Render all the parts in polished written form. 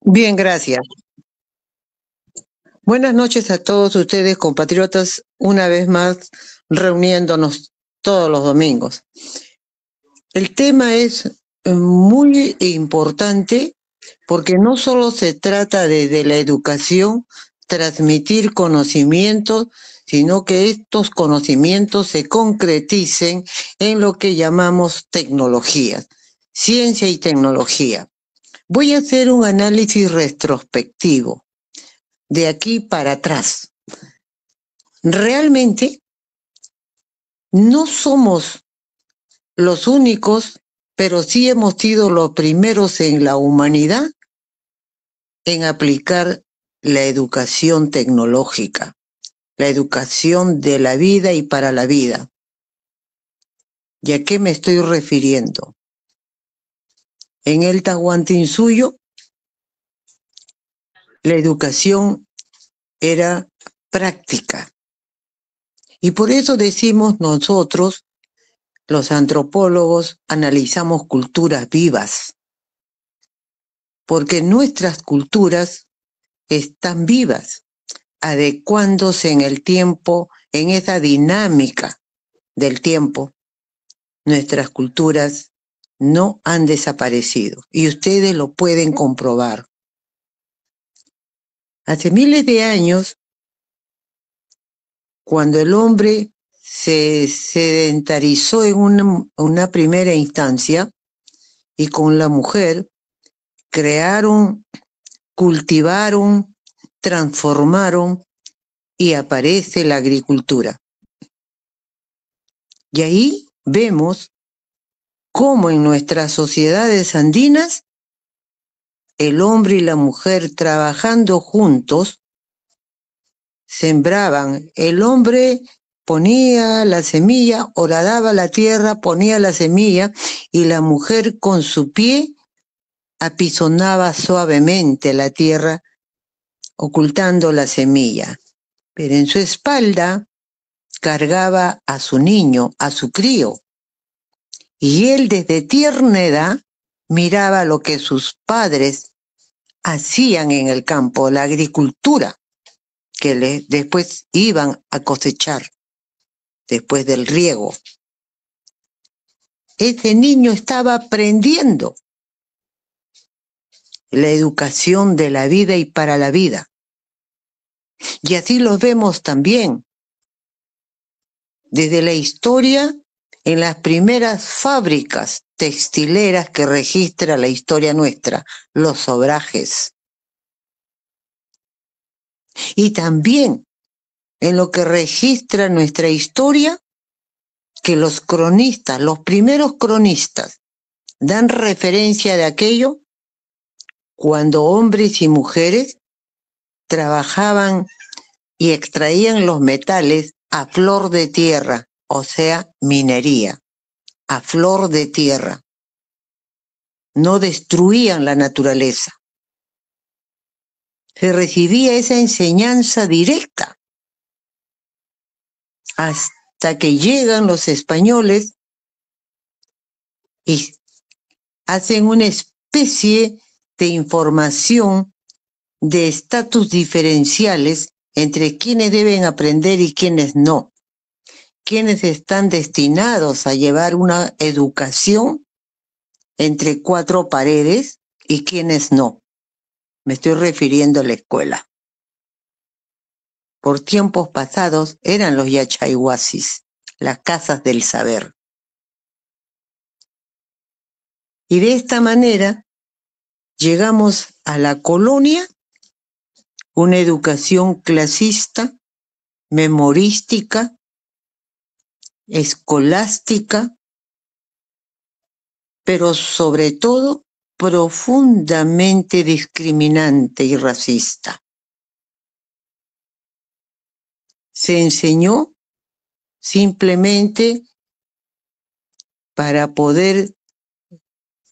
Bien, gracias. Buenas noches a todos ustedes, compatriotas, una vez más reuniéndonos todos los domingos. El tema es muy importante porque no solo se trata de la educación, transmitir conocimientos, sino que estos conocimientos se concreticen en lo que llamamos tecnología, ciencia y tecnología. Voy a hacer un análisis retrospectivo de aquí para atrás. Realmente no somos los únicos, pero sí hemos sido los primeros en la humanidad en aplicar la educación tecnológica, la educación de la vida y para la vida. ¿Y a qué me estoy refiriendo? En el Tahuantinsuyo, la educación era práctica. Y por eso decimos nosotros, los antropólogos, analizamos culturas vivas, porque nuestras culturas están vivas, adecuándose en el tiempo, en esa dinámica del tiempo. Nuestras culturas no han desaparecido y ustedes lo pueden comprobar. Hace miles de años, cuando el hombre se sedentarizó en una primera instancia y con la mujer crearon, cultivaron, transformaron y aparece la agricultura. Y ahí vemos cómo en nuestras sociedades andinas el hombre y la mujer trabajando juntos sembraban. El hombre ponía la semilla, horadaba la tierra, ponía la semilla y la mujer con su pie apisonaba suavemente la tierra ocultando la semilla. Pero en su espalda cargaba a su niño, a su crío. Y él desde tierna edad miraba lo que sus padres hacían en el campo, la agricultura, que después iban a cosechar, después del riego. Ese niño estaba aprendiendo la educación de la vida y para la vida. Y así lo vemos también desde la historia en las primeras fábricas textileras que registra la historia nuestra, los obrajes. Y también en lo que registra nuestra historia, que los cronistas, los primeros cronistas, dan referencia de aquello cuando hombres y mujeres trabajaban y extraían los metales a flor de tierra, o sea, minería, a flor de tierra. No destruían la naturaleza. Se recibía esa enseñanza directa hasta que llegan los españoles y hacen una especie de información de estatus diferenciales entre quienes deben aprender y quienes no, quienes están destinados a llevar una educación entre cuatro paredes y quienes no. Me estoy refiriendo a la escuela. Por tiempos pasados eran los yachayhuasis, las casas del saber. Y de esta manera llegamos a la colonia, una educación clasista, memorística, escolástica, pero sobre todo profundamente discriminante y racista. Se enseñó simplemente para poder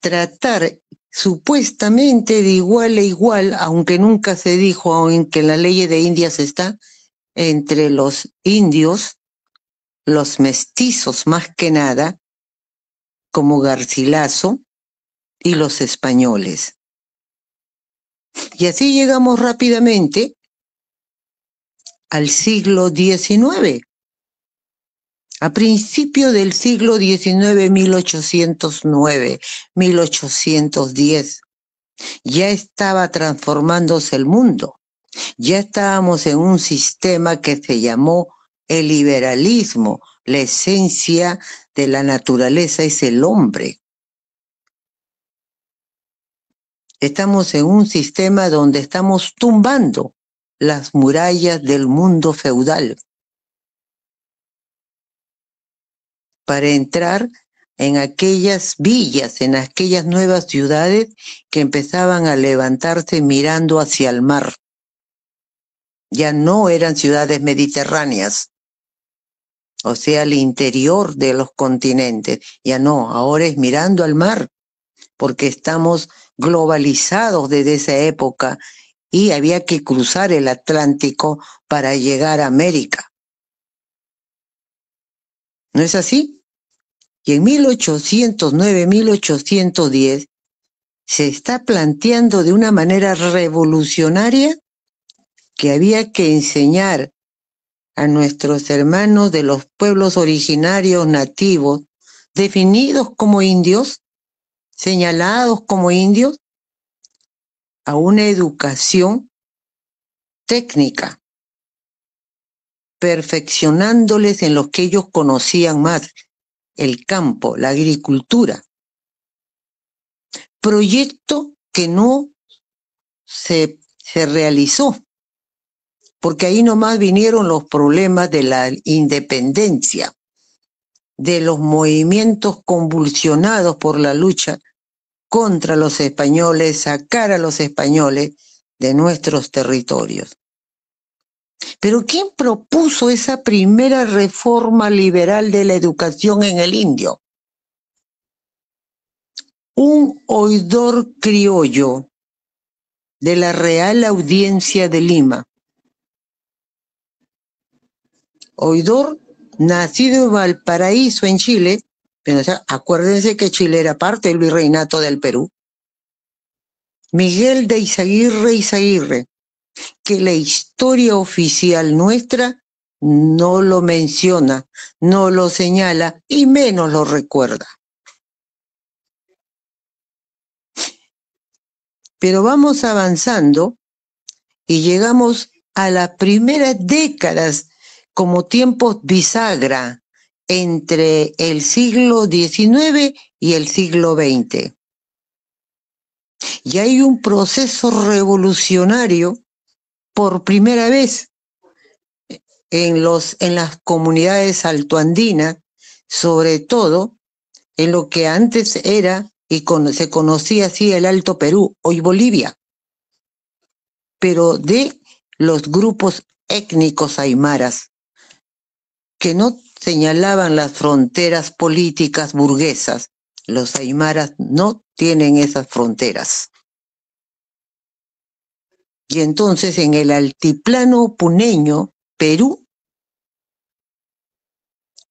tratar supuestamente de igual a igual, aunque nunca se dijo, aunque en la ley de Indias está, entre los indios, los mestizos más que nada, como Garcilaso, y los españoles. Y así llegamos rápidamente al siglo XIX. A principios del siglo XIX, 1809, 1810, ya estaba transformándose el mundo. Ya estábamos en un sistema que se llamó el liberalismo. La esencia de la naturaleza es el hombre. Estamos en un sistema donde estamos tumbando las murallas del mundo feudal para entrar en aquellas villas, en aquellas nuevas ciudades que empezaban a levantarse mirando hacia el mar. Ya no eran ciudades mediterráneas, o sea, el interior de los continentes. Ya no, ahora es mirando al mar, porque estamos globalizados desde esa época y había que cruzar el Atlántico para llegar a América. ¿No es así? Y en 1809, 1810 se está planteando de una manera revolucionaria que había que enseñar a nuestros hermanos de los pueblos originarios nativos, definidos como indios, señalados como indios, a una educación técnica, perfeccionándoles en lo que ellos conocían más, el campo, la agricultura. Proyecto que no se realizó, porque ahí nomás vinieron los problemas de la independencia, de los movimientos convulsionados por la lucha contra los españoles, sacar a los españoles de nuestros territorios. Pero ¿quién propuso esa primera reforma liberal de la educación en el indio? Un oidor criollo de la Real Audiencia de Lima. Oidor nacido en Valparaíso, en Chile, pero, o sea, acuérdense que Chile era parte del virreinato del Perú. Miguel de Izaguirre, que la historia oficial nuestra no lo menciona, no lo señala y menos lo recuerda. Pero vamos avanzando y llegamos a las primeras décadas como tiempos bisagra entre el siglo XIX y el siglo XX. Y hay un proceso revolucionario por primera vez en las comunidades altoandinas, sobre todo en lo que antes era y se conocía así el Alto Perú, hoy Bolivia, pero de los grupos étnicos aymaras, que no señalaban las fronteras políticas burguesas. Los aymaras no tienen esas fronteras. Y entonces en el altiplano puneño, Perú,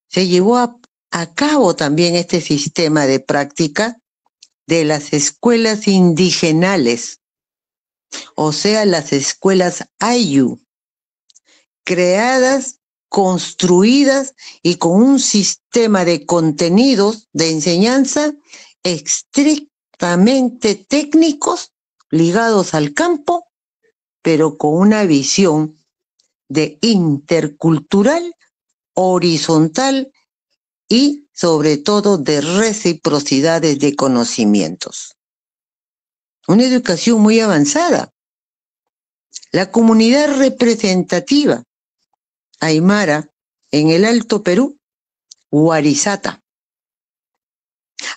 se llevó a cabo también este sistema de práctica de las escuelas indigenales, o sea, las escuelas Ayu, creadas, construidas y con un sistema de contenidos de enseñanza estrictamente técnicos ligados al campo, pero con una visión de intercultural, horizontal y sobre todo de reciprocidades de conocimientos. Una educación muy avanzada. La comunidad representativa aymara en el Alto Perú, Huarizata.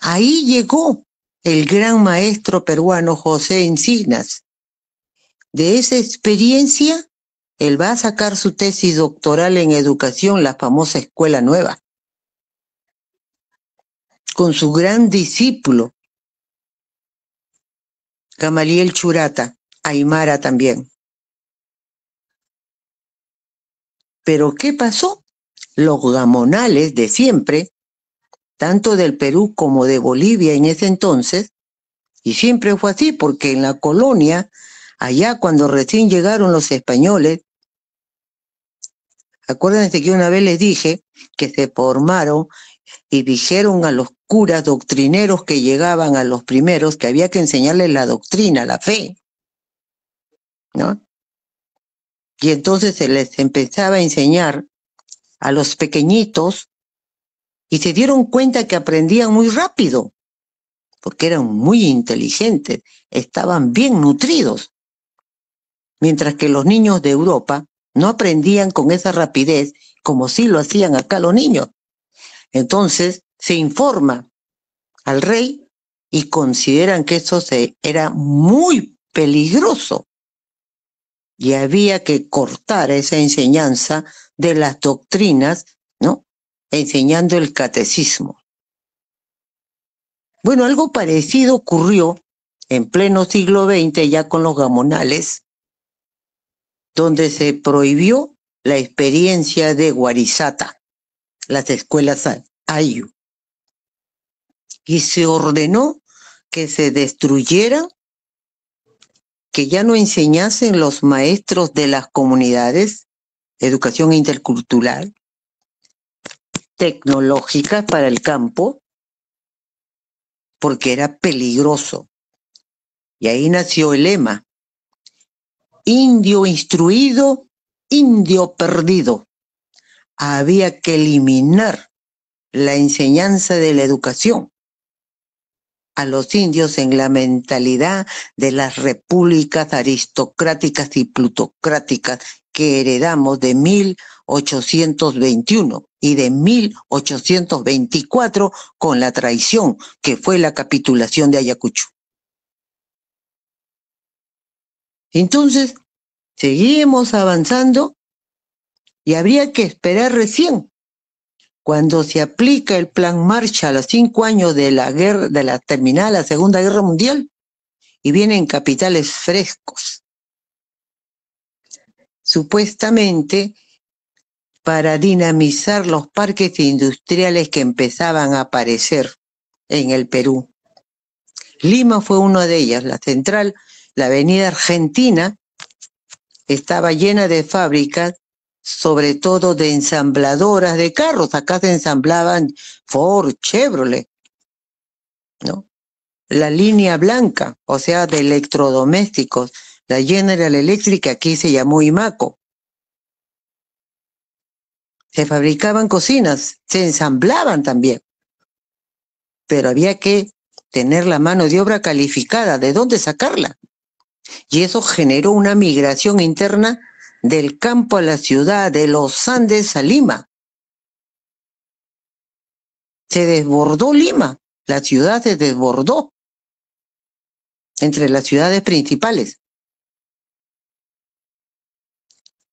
Ahí llegó el gran maestro peruano José Encinas. De esa experiencia, él va a sacar su tesis doctoral en educación, la famosa Escuela Nueva, con su gran discípulo, Gamaliel Churata, aymara también. Pero ¿qué pasó? Los gamonales de siempre, tanto del Perú como de Bolivia en ese entonces, y siempre fue así, porque en la colonia allá cuando recién llegaron los españoles, acuérdense que una vez les dije que se formaron y dijeron a los curas doctrineros que llegaban a los primeros que había que enseñarles la doctrina, la fe, ¿no? Y entonces se les empezaba a enseñar a los pequeñitos y se dieron cuenta que aprendían muy rápido, porque eran muy inteligentes, estaban bien nutridos, mientras que los niños de Europa no aprendían con esa rapidez como sí lo hacían acá los niños. Entonces se informa al rey y consideran que eso era muy peligroso y había que cortar esa enseñanza de las doctrinas, ¿no? Enseñando el catecismo. Bueno, algo parecido ocurrió en pleno siglo XX ya con los gamonales, donde se prohibió la experiencia de Guarizata, las escuelas Ayu, y se ordenó que se destruyeran, que ya no enseñasen los maestros de las comunidades, educación intercultural, tecnológica para el campo, porque era peligroso. Y ahí nació el lema: indio instruido, indio perdido. Había que eliminar la enseñanza de la educación a los indios en la mentalidad de las repúblicas aristocráticas y plutocráticas que heredamos de 1821 y de 1824 con la traición que fue la capitulación de Ayacucho. Entonces, seguimos avanzando y habría que esperar recién cuando se aplica el Plan Marshall a los 5 años de la guerra, de la terminada la Segunda Guerra Mundial, y vienen capitales frescos, supuestamente para dinamizar los parques industriales que empezaban a aparecer en el Perú. Lima fue una de ellas, la central, la avenida Argentina, estaba llena de fábricas, sobre todo de ensambladoras de carros. Acá se ensamblaban Ford, Chevrolet, ¿no? La línea blanca, o sea, de electrodomésticos, la General Electric, aquí se llamó Imaco. Se fabricaban cocinas, se ensamblaban también, pero había que tener la mano de obra calificada. ¿De dónde sacarla? Y eso generó una migración interna del campo a la ciudad, de los Andes a Lima. Se desbordó Lima, la ciudad se desbordó entre las ciudades principales.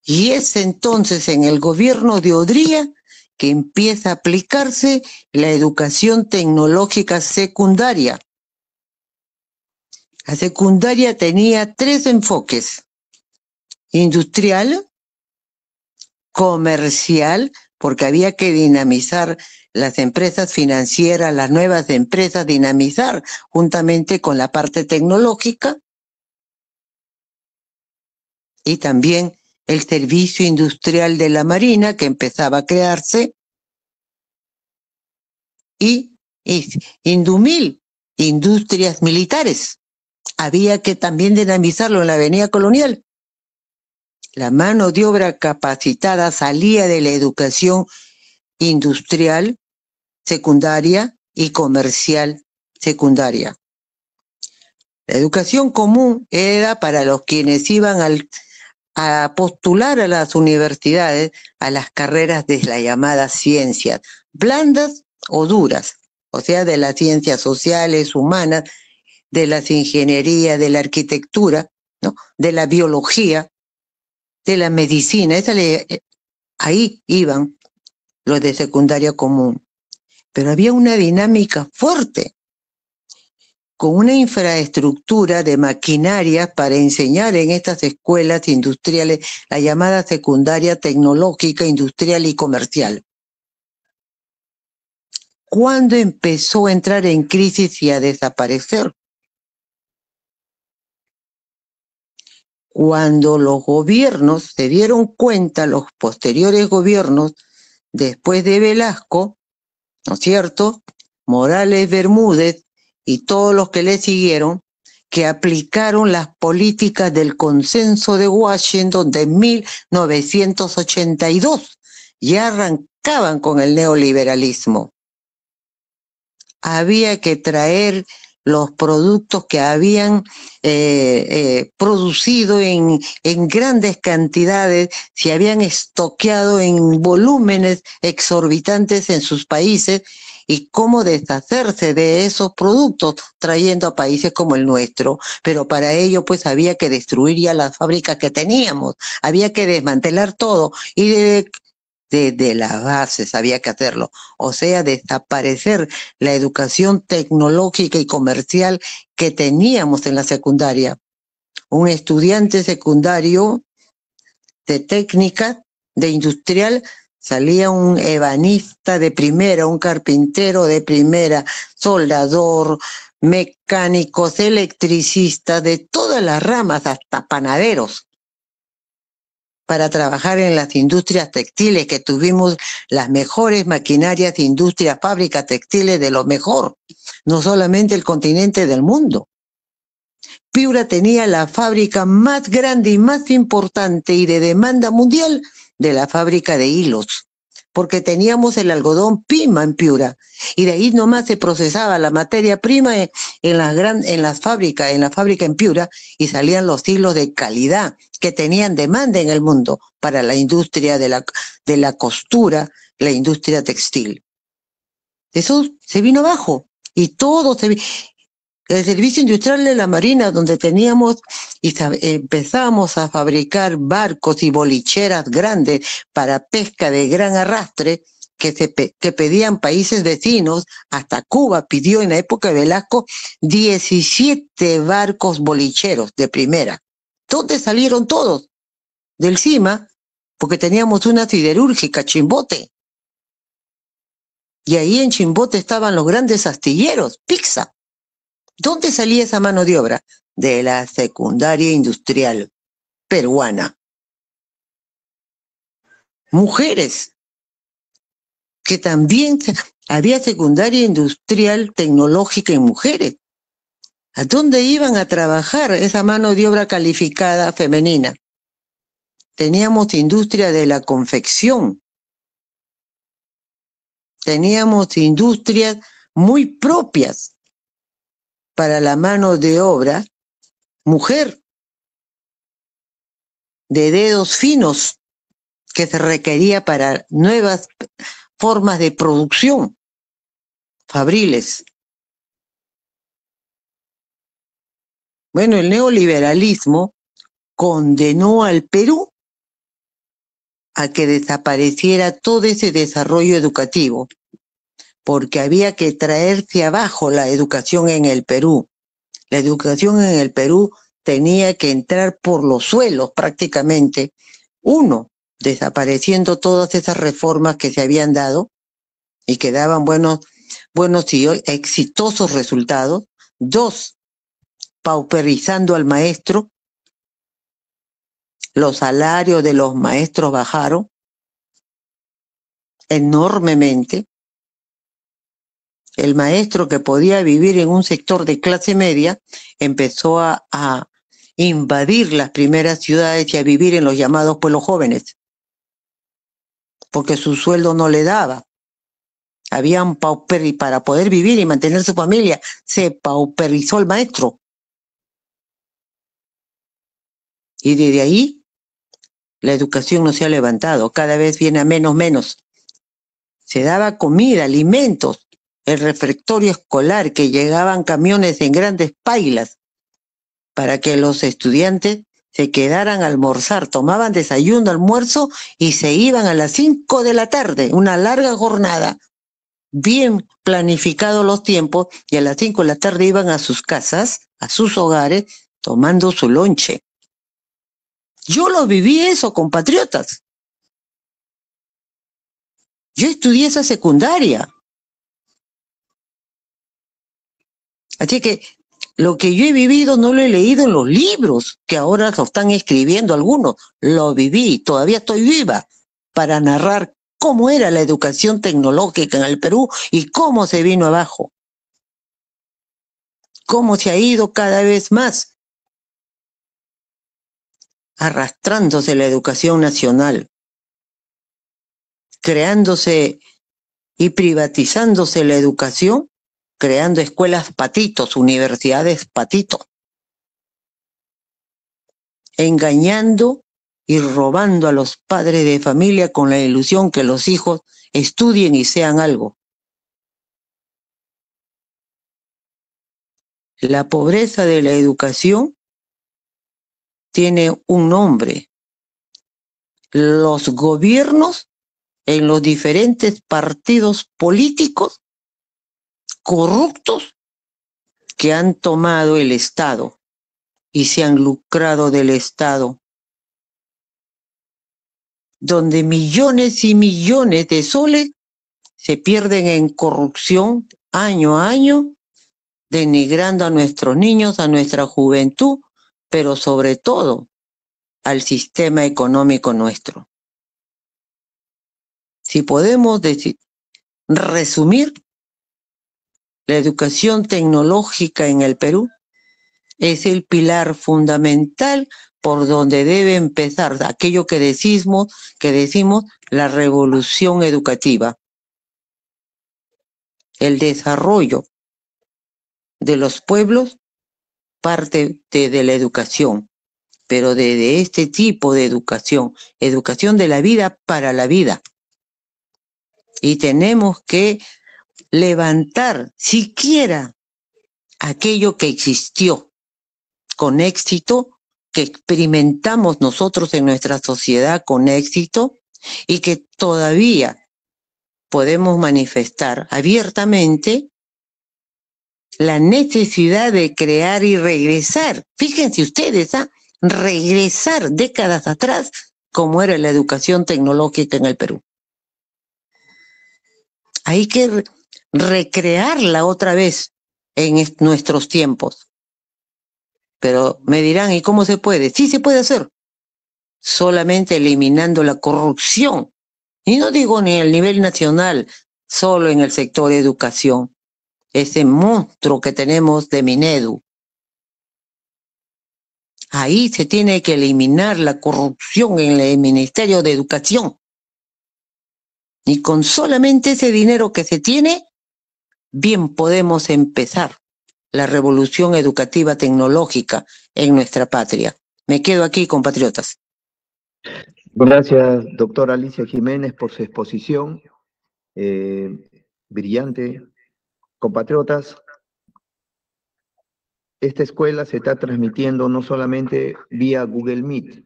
Y es entonces en el gobierno de Odría que empieza a aplicarse la educación tecnológica secundaria. La secundaria tenía 3 enfoques: industrial, comercial, porque había que dinamizar las empresas financieras, las nuevas empresas, dinamizar juntamente con la parte tecnológica, y también el servicio industrial de la Marina que empezaba a crearse, y Indumil, industrias militares. Había que también dinamizarlo en la avenida Colonial. La mano de obra capacitada salía de la educación industrial secundaria y comercial secundaria. La educación común era para los quienes iban a postular a las universidades a las carreras de las llamadas ciencias blandas o duras, o sea, de las ciencias sociales, humanas, de las ingenierías, de la arquitectura, ¿no? De la biología, de la medicina. Ahí iban los de secundaria común. Pero había una dinámica fuerte, con una infraestructura de maquinaria para enseñar en estas escuelas industriales, la llamada secundaria tecnológica, industrial y comercial. ¿Cuándo empezó a entrar en crisis y a desaparecer? Cuando los gobiernos se dieron cuenta, los posteriores gobiernos, después de Velasco, ¿no es cierto?, Morales Bermúdez y todos los que le siguieron, que aplicaron las políticas del Consenso de Washington de 1982. Ya arrancaban con el neoliberalismo. Había que traer los productos que habían producido en grandes cantidades, se habían estoqueado en volúmenes exorbitantes en sus países, y cómo deshacerse de esos productos trayendo a países como el nuestro. Pero para ello pues había que destruir ya las fábricas que teníamos, había que desmantelar todo, y desde las bases había que hacerlo, o sea, desaparecer la educación tecnológica y comercial que teníamos en la secundaria. Un estudiante secundario de técnica, de industrial, salía un ebanista de primera, un carpintero de primera, soldador, mecánicos, electricistas, de todas las ramas, hasta panaderos, para trabajar en las industrias textiles, que tuvimos las mejores maquinarias, industrias, fábricas textiles de lo mejor, no solamente el continente del mundo. Piura tenía la fábrica más grande y más importante y de demanda mundial de la fábrica de hilos, porque teníamos el algodón Pima en Piura, y de ahí nomás se procesaba la materia prima en la fábrica en Piura, y salían los hilos de calidad que tenían demanda en el mundo para la industria de la costura, la industria textil. Eso se vino abajo, y todo se vino. El servicio industrial de la Marina, donde teníamos y empezamos a fabricar barcos y bolicheras grandes para pesca de gran arrastre, que pedían países vecinos. Hasta Cuba pidió en la época de Velasco 17 barcos bolicheros de primera. ¿Dónde salieron todos? Del CIMA, porque teníamos una siderúrgica, Chimbote. Y ahí en Chimbote estaban los grandes astilleros, Pixa. ¿Dónde salía esa mano de obra? De la secundaria industrial peruana. Mujeres, que también había secundaria industrial tecnológica en mujeres. ¿A dónde iban a trabajar esa mano de obra calificada femenina? Teníamos industria de la confección. Teníamos industrias muy propias para la mano de obra mujer, de dedos finos, que se requería para nuevas formas de producción fabriles. Bueno, el neoliberalismo condenó al Perú a que desapareciera todo ese desarrollo educativo, porque había que traerse abajo la educación en el Perú. La educación en el Perú tenía que entrar por los suelos prácticamente. Uno, desapareciendo todas esas reformas que se habían dado y que daban buenos y exitosos resultados. Dos, pauperizando al maestro. Los salarios de los maestros bajaron enormemente. El maestro, que podía vivir en un sector de clase media, empezó a invadir las primeras ciudades y a vivir en los llamados pueblos jóvenes, porque su sueldo no le daba. Habían para poder vivir y mantener su familia, se pauperizó el maestro. Y desde ahí la educación no se ha levantado, cada vez viene a menos. Se daba comida, alimentos, el refectorio escolar, que llegaban camiones en grandes pailas para que los estudiantes se quedaran a almorzar, tomaban desayuno, almuerzo y se iban a las 5 de la tarde, una larga jornada, bien planificados los tiempos, y a las 5 de la tarde iban a sus casas, a sus hogares, tomando su lonche. Yo lo viví eso, compatriotas. Yo estudié esa secundaria. Así que Lo que yo he vivido no lo he leído en los libros que ahora lo están escribiendo algunos. Lo viví, todavía estoy viva para narrar cómo era la educación tecnológica en el Perú y cómo se vino abajo. Cómo se ha ido cada vez más arrastrándose la educación nacional, creándose y privatizándose la educación, creando escuelas patitos, universidades patitos, engañando y robando a los padres de familia con la ilusión que los hijos estudien y sean algo. La pobreza de la educación tiene un nombre. Los gobiernos en los diferentes partidos políticos corruptos que han tomado el Estado y se han lucrado del Estado, donde millones y millones de soles se pierden en corrupción año a año, denigrando a nuestros niños, a nuestra juventud, pero sobre todo al sistema económico nuestro. Si podemos resumir, la educación tecnológica en el Perú es el pilar fundamental por donde debe empezar aquello que decimos la revolución educativa, el desarrollo de los pueblos parte de la educación, pero de este tipo de educación de la vida para la vida. Y tenemos que levantar siquiera aquello que existió con éxito, que experimentamos nosotros en nuestra sociedad con éxito y que todavía podemos manifestar abiertamente la necesidad de crear y regresar. Fíjense ustedes, regresar décadas atrás como era la educación tecnológica en el Perú. Hay que recrearla otra vez en nuestros tiempos. Pero me dirán, ¿y cómo se puede? Sí se puede hacer, solamente eliminando la corrupción. Y no digo ni a nivel nacional, solo en el sector de educación. Ese monstruo que tenemos de Minedu. Ahí se tiene que eliminar la corrupción en el Ministerio de Educación. Y con solamente ese dinero que se tiene, bien podemos empezar la revolución educativa tecnológica en nuestra patria. Me quedo aquí, compatriotas. Gracias, doctora Alicia Jiménez, por su exposición brillante. Compatriotas, esta escuela se está transmitiendo no solamente vía Google Meet,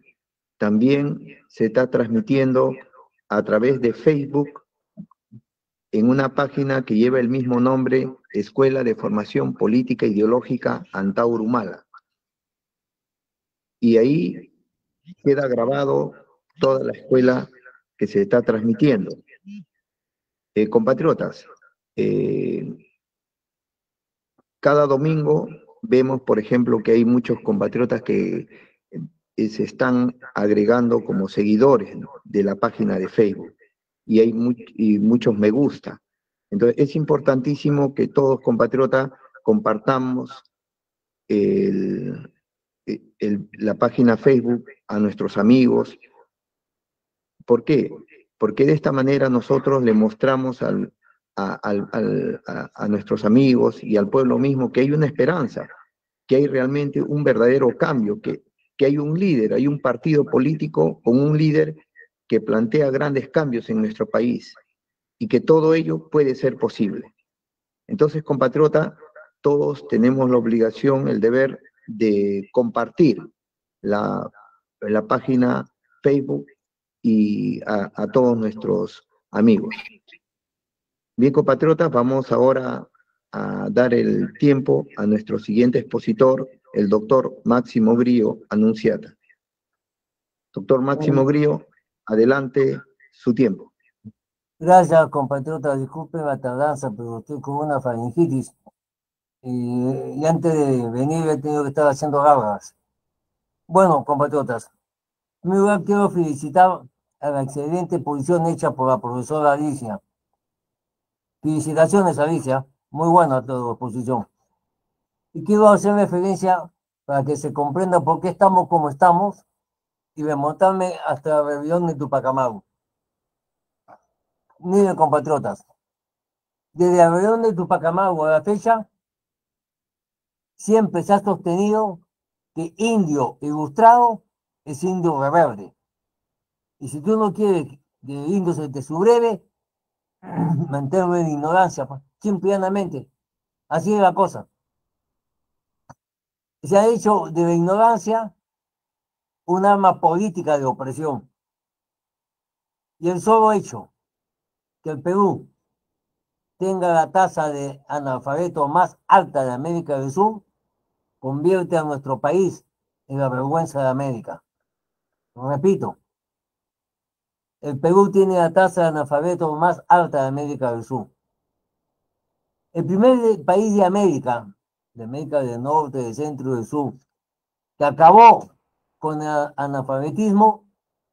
también se está transmitiendo a través de Facebook en una página que lleva el mismo nombre, Escuela de Formación Política Ideológica Antauro Humala. Y ahí queda grabado toda la escuela que se está transmitiendo. Compatriotas, cada domingo vemos, por ejemplo, que hay muchos compatriotas que se están agregando como seguidores, ¿no?, de la página de Facebook, y hay muchos me gusta. Entonces es importantísimo que todos, compatriotas, compartamos la página Facebook a nuestros amigos. ¿Por qué? Porque de esta manera nosotros le mostramos a nuestros amigos y al pueblo mismo que hay una esperanza, que hay realmente un verdadero cambio, que hay un líder, hay un partido político con un líder que plantea grandes cambios en nuestro país y que todo ello puede ser posible. Entonces, compatriota, todos tenemos la obligación, el deber de compartir la página Facebook y a todos nuestros amigos. Bien, compatriotas, vamos ahora a dar el tiempo a nuestro siguiente expositor, el doctor Máximo Grillo Annunziata. Doctor Máximo Grillo, adelante, su tiempo. Gracias, compatriota. Disculpe la tardanza, pero estoy con una faringitis. y antes de venir he tenido que estar haciendo gárgaras. Bueno, compatriotas, en primer lugar quiero felicitar a la excelente exposición hecha por la profesora Alicia. Felicitaciones, Alicia, muy buena tu exposición. Y quiero hacer referencia para que se comprenda por qué estamos como estamos y remontarme hasta la rebelión de Tupac Amaru. Miren, compatriotas, desde la rebelión de Tupac Amaru a la fecha, siempre se ha sostenido que indio ilustrado es indio rebelde. Y si tú no quieres que el indio se te subreve, manténlo en ignorancia, pues, simplemente. Así es la cosa. Se ha hecho de la ignorancia un arma política de opresión. Y el solo hecho que el Perú tenga la tasa de analfabeto más alta de América del Sur convierte a nuestro país en la vergüenza de América. Lo repito, el Perú tiene la tasa de analfabeto más alta de América del Sur. El primer país de América del Norte, del Centro y del Sur, que acabó con el analfabetismo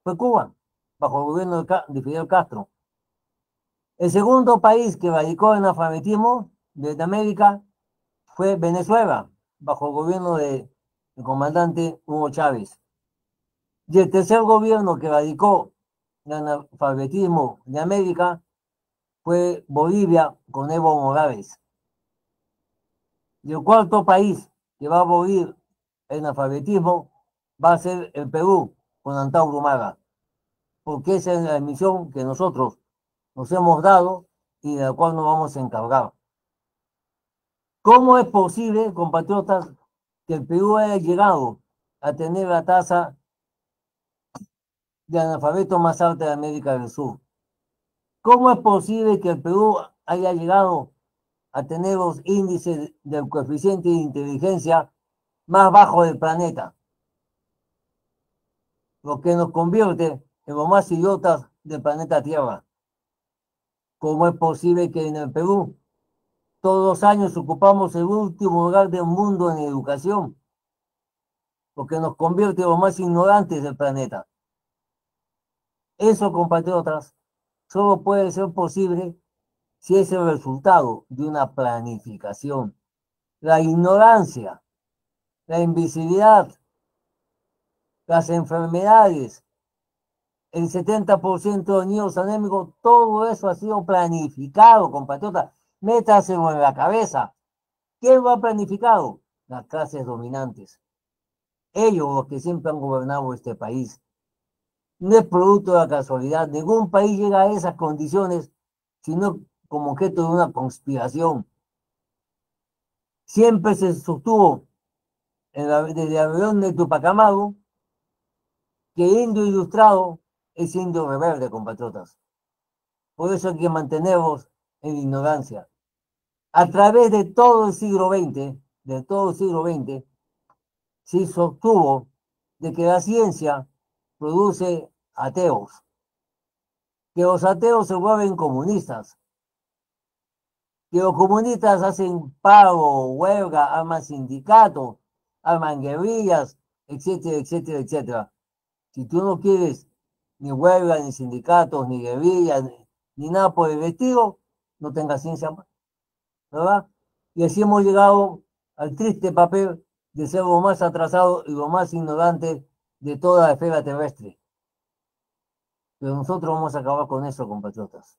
fue Cuba, bajo el gobierno de Fidel Castro. El segundo país que radicó el analfabetismo de América fue Venezuela, bajo el gobierno del comandante Hugo Chávez. Y el tercer gobierno que radicó el analfabetismo de América fue Bolivia con Evo Morales. Y el cuarto país que va a abolir el analfabetismo va a ser el Perú con Antauro Humala, porque esa es la misión que nosotros nos hemos dado y de la cual nos vamos a encargar. ¿Cómo es posible, compatriotas, que el Perú haya llegado a tener la tasa de analfabeto más alta de América del Sur? ¿Cómo es posible que el Perú haya llegado a tener los índices del coeficiente de inteligencia más bajos del planeta? Lo que nos convierte en los más idiotas del planeta Tierra. ¿Cómo es posible que en el Perú todos los años ocupamos el último lugar del mundo en educación? Lo que nos convierte en los más ignorantes del planeta. Eso, compatriotas, solo puede ser posible si es el resultado de una planificación. La ignorancia, la invisibilidad, las enfermedades, el 70% de niños anémicos, todo eso ha sido planificado, compatriotas. Métaselo en la cabeza. ¿Quién lo ha planificado? Las clases dominantes. Ellos, los que siempre han gobernado este país. No es producto de la casualidad. Ningún país llega a esas condiciones, sino como objeto de una conspiración. Siempre se sostuvo desde la rebelión de Tupac Amaru que indio ilustrado es indio rebelde, compatriotas. Por eso hay que mantenerlos en ignorancia. A través de todo el siglo XX, se sostuvo de que la ciencia produce ateos, que los ateos se vuelven comunistas, que los comunistas hacen paro, huelga, arman sindicatos, arman guerrillas, etcétera, etcétera, etcétera. Si tú no quieres ni huelga, ni sindicatos, ni guerrillas, ni nada por el estilo, no tengas ciencia más, ¿verdad? Y así hemos llegado al triste papel de ser lo más atrasado y lo más ignorante de toda la esfera terrestre. Pero nosotros vamos a acabar con eso, compatriotas.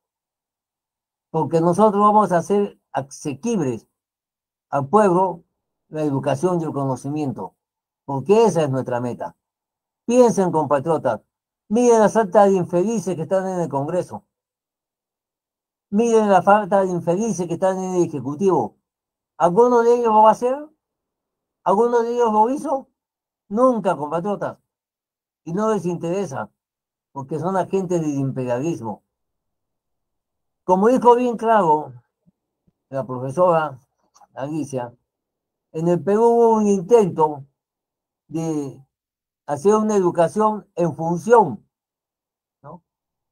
Porque nosotros vamos a hacer asequibles al pueblo la educación y el conocimiento. Porque esa es nuestra meta. Piensen, compatriotas, miren la falta de infelices que están en el Congreso. Miren la falta de infelices que están en el Ejecutivo. ¿Alguno de ellos lo va a hacer? ¿Alguno de ellos lo hizo? Nunca, compatriotas. Y no les interesa, porque son agentes del imperialismo. Como dijo bien claro la profesora Alicia, en el Perú hubo un intento de hacer una educación en función, ¿no?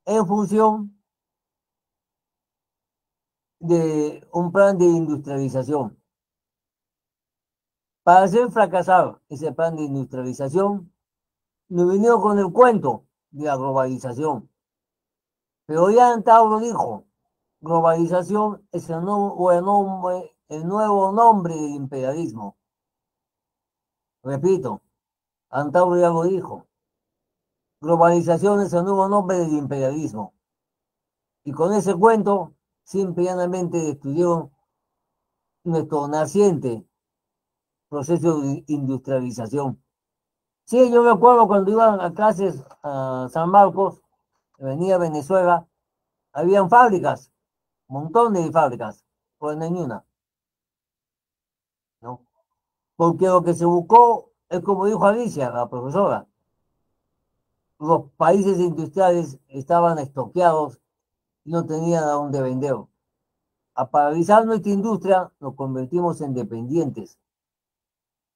En función de un plan de industrialización. Para hacer fracasar ese plan de industrialización, nos vinieron con el cuento de la globalización. Pero ya Antauro dijo, globalización es el nuevo nombre del imperialismo. Repito, Antauro ya lo dijo. Globalización es el nuevo nombre del imperialismo. Y con ese cuento, simple y llanamente destruyeron nuestro naciente proceso de industrialización. Sí, yo recuerdo cuando iban a clases a San Marcos, venía Venezuela, habían fábricas, montones de fábricas, pues no hay ni una, ¿no? Porque lo que se buscó es como dijo Alicia, la profesora, los países industriales estaban estoqueados y no tenían a dónde vender. A paralizar nuestra industria, nos convertimos en dependientes.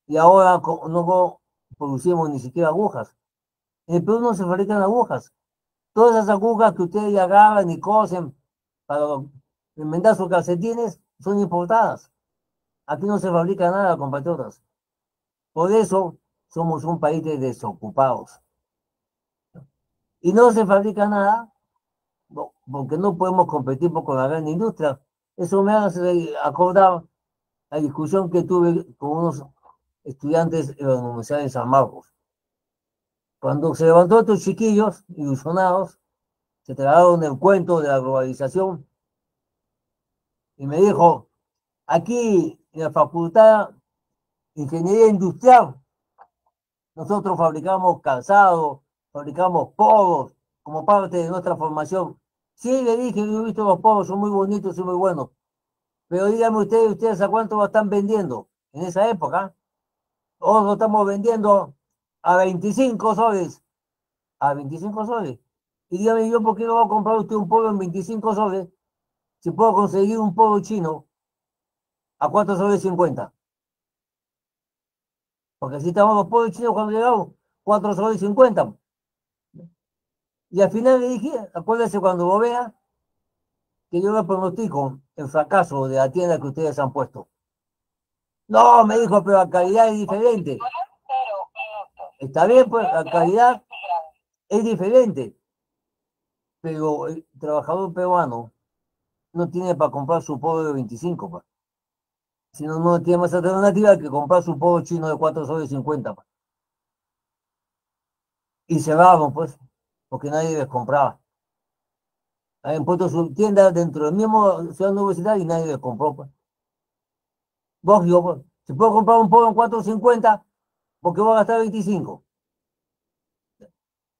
Y ahora no producimos ni siquiera agujas. En el Perú no se fabrican agujas. Todas esas agujas que ustedes ya agarran y cosen para enmendar sus calcetines son importadas. Aquí no se fabrica nada, compatriotas. Por eso somos un país de desocupados. Y no se fabrica nada porque no podemos competir con la gran industria. Eso me hace acordar la discusión que tuve con unos estudiantes en la Universidad de San Marcos. Cuando se levantó estos chiquillos ilusionados, se tragaron el cuento de la globalización y me dijo, aquí en la Facultad de Ingeniería Industrial, nosotros fabricamos calzado, fabricamos polos como parte de nuestra formación. Sí, le dije, yo he visto los polos, son muy bonitos y muy buenos. Pero díganme ustedes a cuánto lo están vendiendo en esa época. Hoy lo estamos vendiendo a 25 soles. A 25 soles. Y dígame yo, ¿por qué no va a comprar usted un polo en 25 soles? Si puedo conseguir un polo chino a 4 soles 50. Porque así estaban los polos chinos cuando llegamos, 4 soles 50. Y al final le dije, acuérdese cuando lo vea, que yo le pronostico el fracaso de la tienda que ustedes han puesto. No, me dijo, pero la calidad es diferente. Está bien, pues la calidad es diferente. Pero el trabajador peruano no tiene para comprar su polo de 25, pues. Si no, no tiene más alternativa que comprar su polo chino de 4 soles 50, pues. Y cerraron, pues, porque nadie les compraba. Habían puesto su tienda dentro del mismo ciudad universitaria y nadie les compró, pues. Vos, yo, pues, si puedo comprar un polo en 4.50, ¿por qué voy a gastar 25?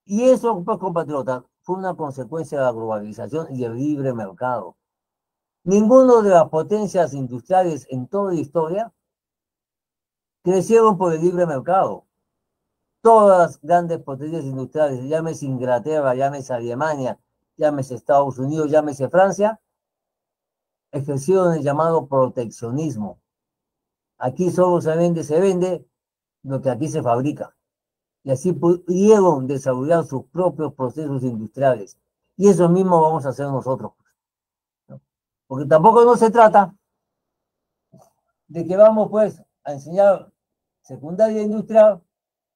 Y eso, pues, compatriotas, fue una consecuencia de la globalización y el libre mercado. Ninguno de las potencias industriales en toda la historia crecieron por el libre mercado. Todas las grandes potencias industriales, llámese Inglaterra, llámese Alemania, llámese Estados Unidos, llámese Francia, ejercieron el llamado proteccionismo. Aquí solo se vende lo que aquí se fabrica. Y así pudieron desarrollar sus propios procesos industriales. Y eso mismo vamos a hacer nosotros. ¿No? Porque tampoco no se trata de que vamos pues a enseñar secundaria industrial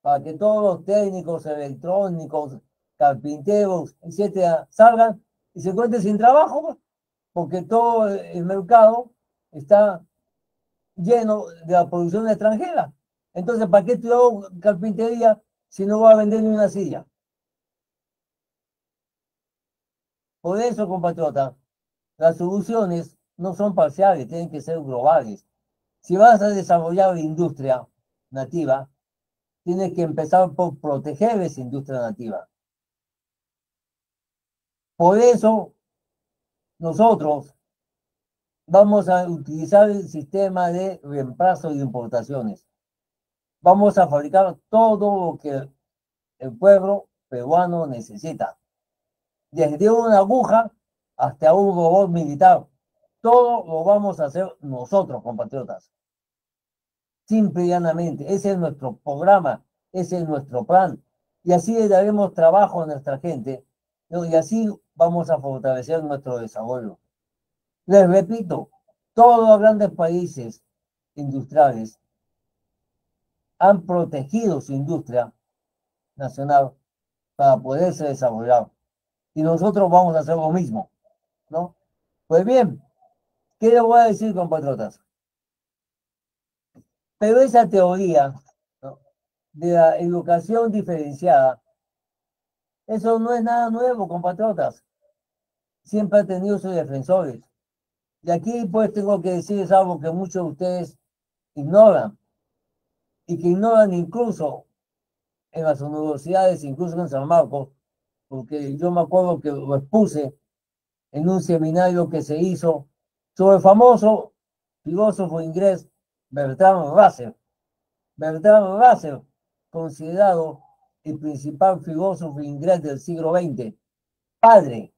para que todos los técnicos electrónicos, carpinteros, etcétera, salgan y se encuentren sin trabajo, pues, porque todo el mercado está lleno de la producción extranjera. Entonces, ¿para qué estudiar carpintería si no va a vender ni una silla? Por eso, compatriota, las soluciones no son parciales, tienen que ser globales. Si vas a desarrollar la industria nativa, tienes que empezar por proteger esa industria nativa. Por eso, nosotros vamos a utilizar el sistema de reemplazo de importaciones. Vamos a fabricar todo lo que el pueblo peruano necesita. Desde una aguja hasta un robot militar. Todo lo vamos a hacer nosotros, compatriotas. Simple y llanamente. Ese es nuestro programa, ese es nuestro plan. Y así le daremos trabajo a nuestra gente, ¿no? Y así vamos a fortalecer nuestro desarrollo. Les repito, todos los grandes países industriales han protegido su industria nacional para poderse desarrollar. Y nosotros vamos a hacer lo mismo, ¿no? Pues bien, ¿qué les voy a decir, compatriotas? Pero esa teoría, ¿no?, de la educación diferenciada, eso no es nada nuevo, compatriotas. Siempre ha tenido sus defensores. Y aquí pues tengo que decirles algo que muchos de ustedes ignoran, y que ignoran incluso en las universidades, incluso en San Marcos, porque yo me acuerdo que lo expuse en un seminario que se hizo sobre el famoso filósofo inglés Bertrand Russell. Bertrand Russell, considerado el principal filósofo inglés del siglo XX, padre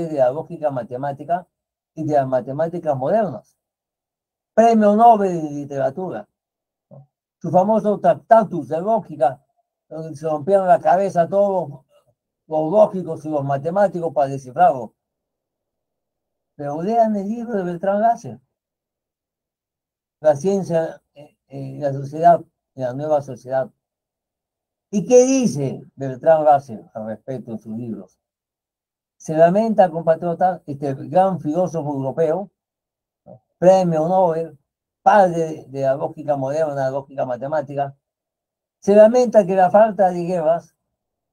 de la lógica matemática y de las matemáticas modernas, premio Nobel de literatura. Su famoso Tractatus de lógica, donde se rompieron la cabeza a todos los lógicos y los matemáticos para descifrarlo. Pero lean el libro de Bertrand Russell, La ciencia, la sociedad, la nueva sociedad. ¿Y qué dice Bertrand Russell al respecto en sus libros? Se lamenta, compatriota, este gran filósofo europeo, premio Nobel, padre de la lógica moderna, la lógica matemática, se lamenta que la falta de guerras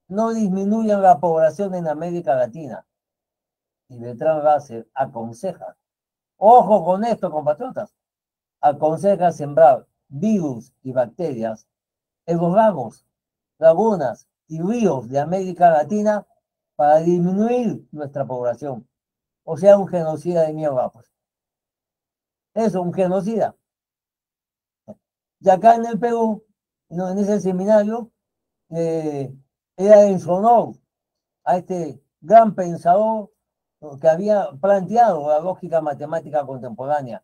no disminuya la población en América Latina. Y Bertrand Russell aconseja, ojo con esto, compatriotas, aconseja sembrar virus y bacterias en los lagos, lagunas y ríos de América Latina para disminuir nuestra población. O sea, un genocida de mierda, pues. Eso, un genocida. Y acá en el Perú, no, en ese seminario, era en su honor a este gran pensador que había planteado la lógica matemática contemporánea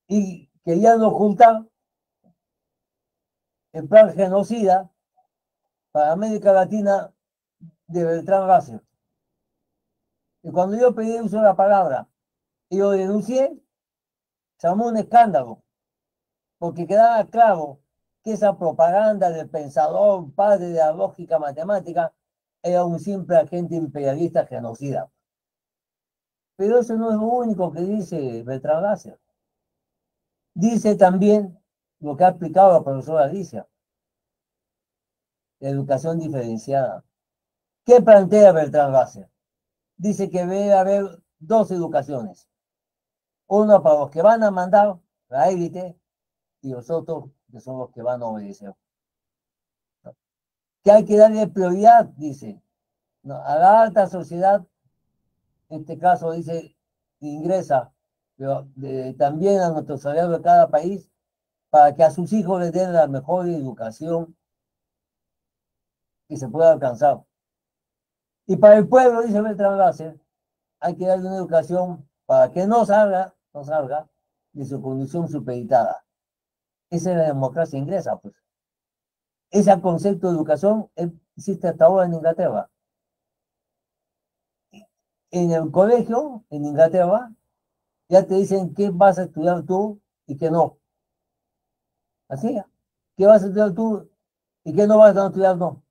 y querían juntar el plan genocida para América Latina de Bertrand Russell. Y cuando yo pedí uso de la palabra y lo denuncié, se armó un escándalo, porque quedaba claro que esa propaganda del pensador padre de la lógica matemática era un simple agente imperialista genocida. Pero eso no es lo único que dice Bertrand Russell. Dice también lo que ha explicado la profesora Alicia, la educación diferenciada. ¿Qué plantea Bertrand Russell? Dice que debe haber dos educaciones. Una para los que van a mandar, la élite, y los otros que son los que van a obedecer. Que hay que darle prioridad, dice, ¿no?, a la alta sociedad, en este caso dice, ingresa, pero también a nuestros salarios de cada país, para que a sus hijos les den la mejor educación que se pueda alcanzar. Y para el pueblo, dice Bertrand Russell, hay que darle una educación para que no salga de su condición supeditada. Esa es la democracia inglesa, pues. Ese concepto de educación existe hasta ahora en Inglaterra. En el colegio, en Inglaterra, ya te dicen qué vas a estudiar tú y qué no. Así, ¿qué vas a estudiar tú y qué no vas a estudiar? No.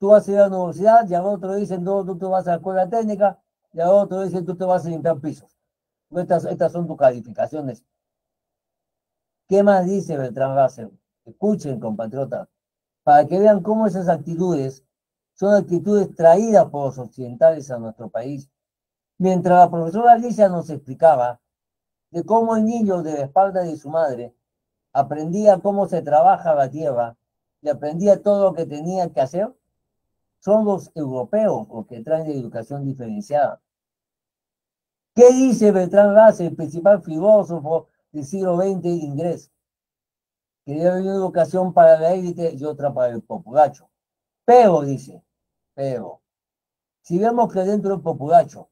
Tú vas a ir a la universidad, y a otro dicen, no, tú te vas a la escuela técnica, y a otro dicen, tú te vas a limpiar pisos. Estas son tus calificaciones. ¿Qué más dice Bertrand Russell? Escuchen, compatriotas, para que vean cómo esas actitudes son actitudes traídas por los occidentales a nuestro país. Mientras la profesora Alicia nos explicaba de cómo el niño de la espalda de su madre aprendía cómo se trabaja la tierra y aprendía todo lo que tenía que hacer, son los europeos los que traen la educación diferenciada. ¿Qué dice Bertrand Russell, el principal filósofo del siglo XX inglés? Que debe haber una educación para la élite y otra para el populacho. Pero, dice, pero, si vemos que dentro del populacho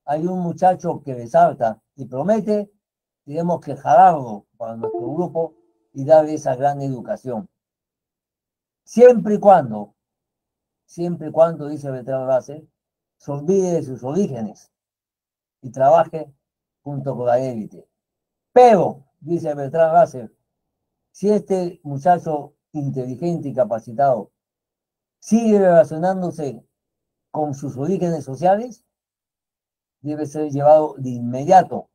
hay un muchacho que resalta y promete, tenemos que jalarlo para nuestro grupo y darle esa gran educación. Siempre y cuando, dice Bertrand Russell, se olvide de sus orígenes y trabaje junto con la élite. Pero, dice Bertrand Russell, Si este muchacho inteligente y capacitado sigue relacionándose con sus orígenes sociales, debe ser llevado de inmediato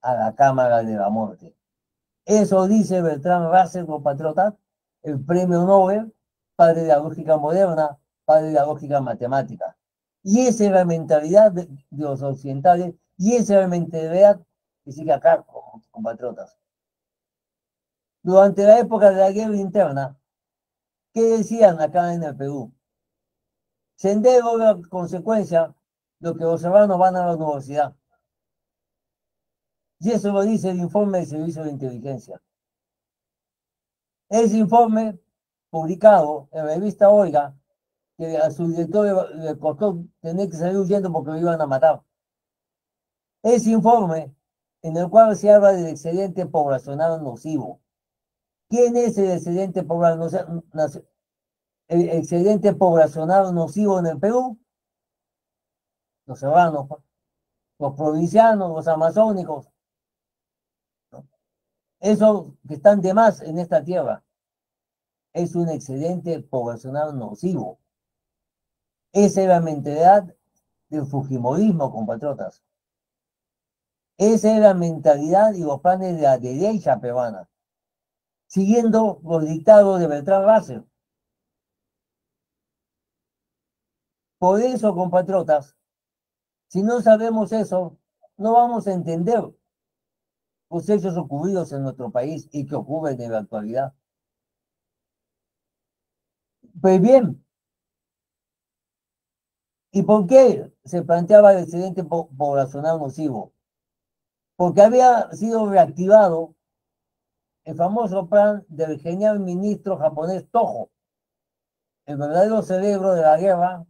a la Cámara de la Muerte. Eso dice Bertrand Russell, compatriota, el premio Nobel, padre de la lógica moderna, padre de la lógica matemática. Y esa es la mentalidad de los occidentales, y esa es la mentalidad que sigue acá, compatriotas. Durante la época de la guerra interna, ¿qué decían acá en el Perú? Sendero, la consecuencia, lo que los hermanos van a la universidad. Y eso lo dice el informe del Servicio de Inteligencia. Ese informe, publicado en la revista Oiga, que a su director le costó tener que salir huyendo porque lo iban a matar. Ese informe, en el cual se habla del excedente poblacional nocivo. ¿Quién es el excedente poblacional, nocivo en el Perú? Los serranos, los provincianos, los amazónicos, esos que están de más en esta tierra. Es un excedente poblacional nocivo. Esa es la mentalidad del fujimorismo, compatriotas. Esa es la mentalidad y los planes de la derecha peruana, siguiendo los dictados de Bertrand Russell. Por eso, compatriotas, si no sabemos eso, no vamos a entender los hechos ocurridos en nuestro país y que ocurren en la actualidad. Pues bien, ¿y por qué se planteaba el excedente poblacional nocivo? Porque había sido reactivado el famoso plan del genial ministro japonés Toho, el verdadero cerebro de la guerra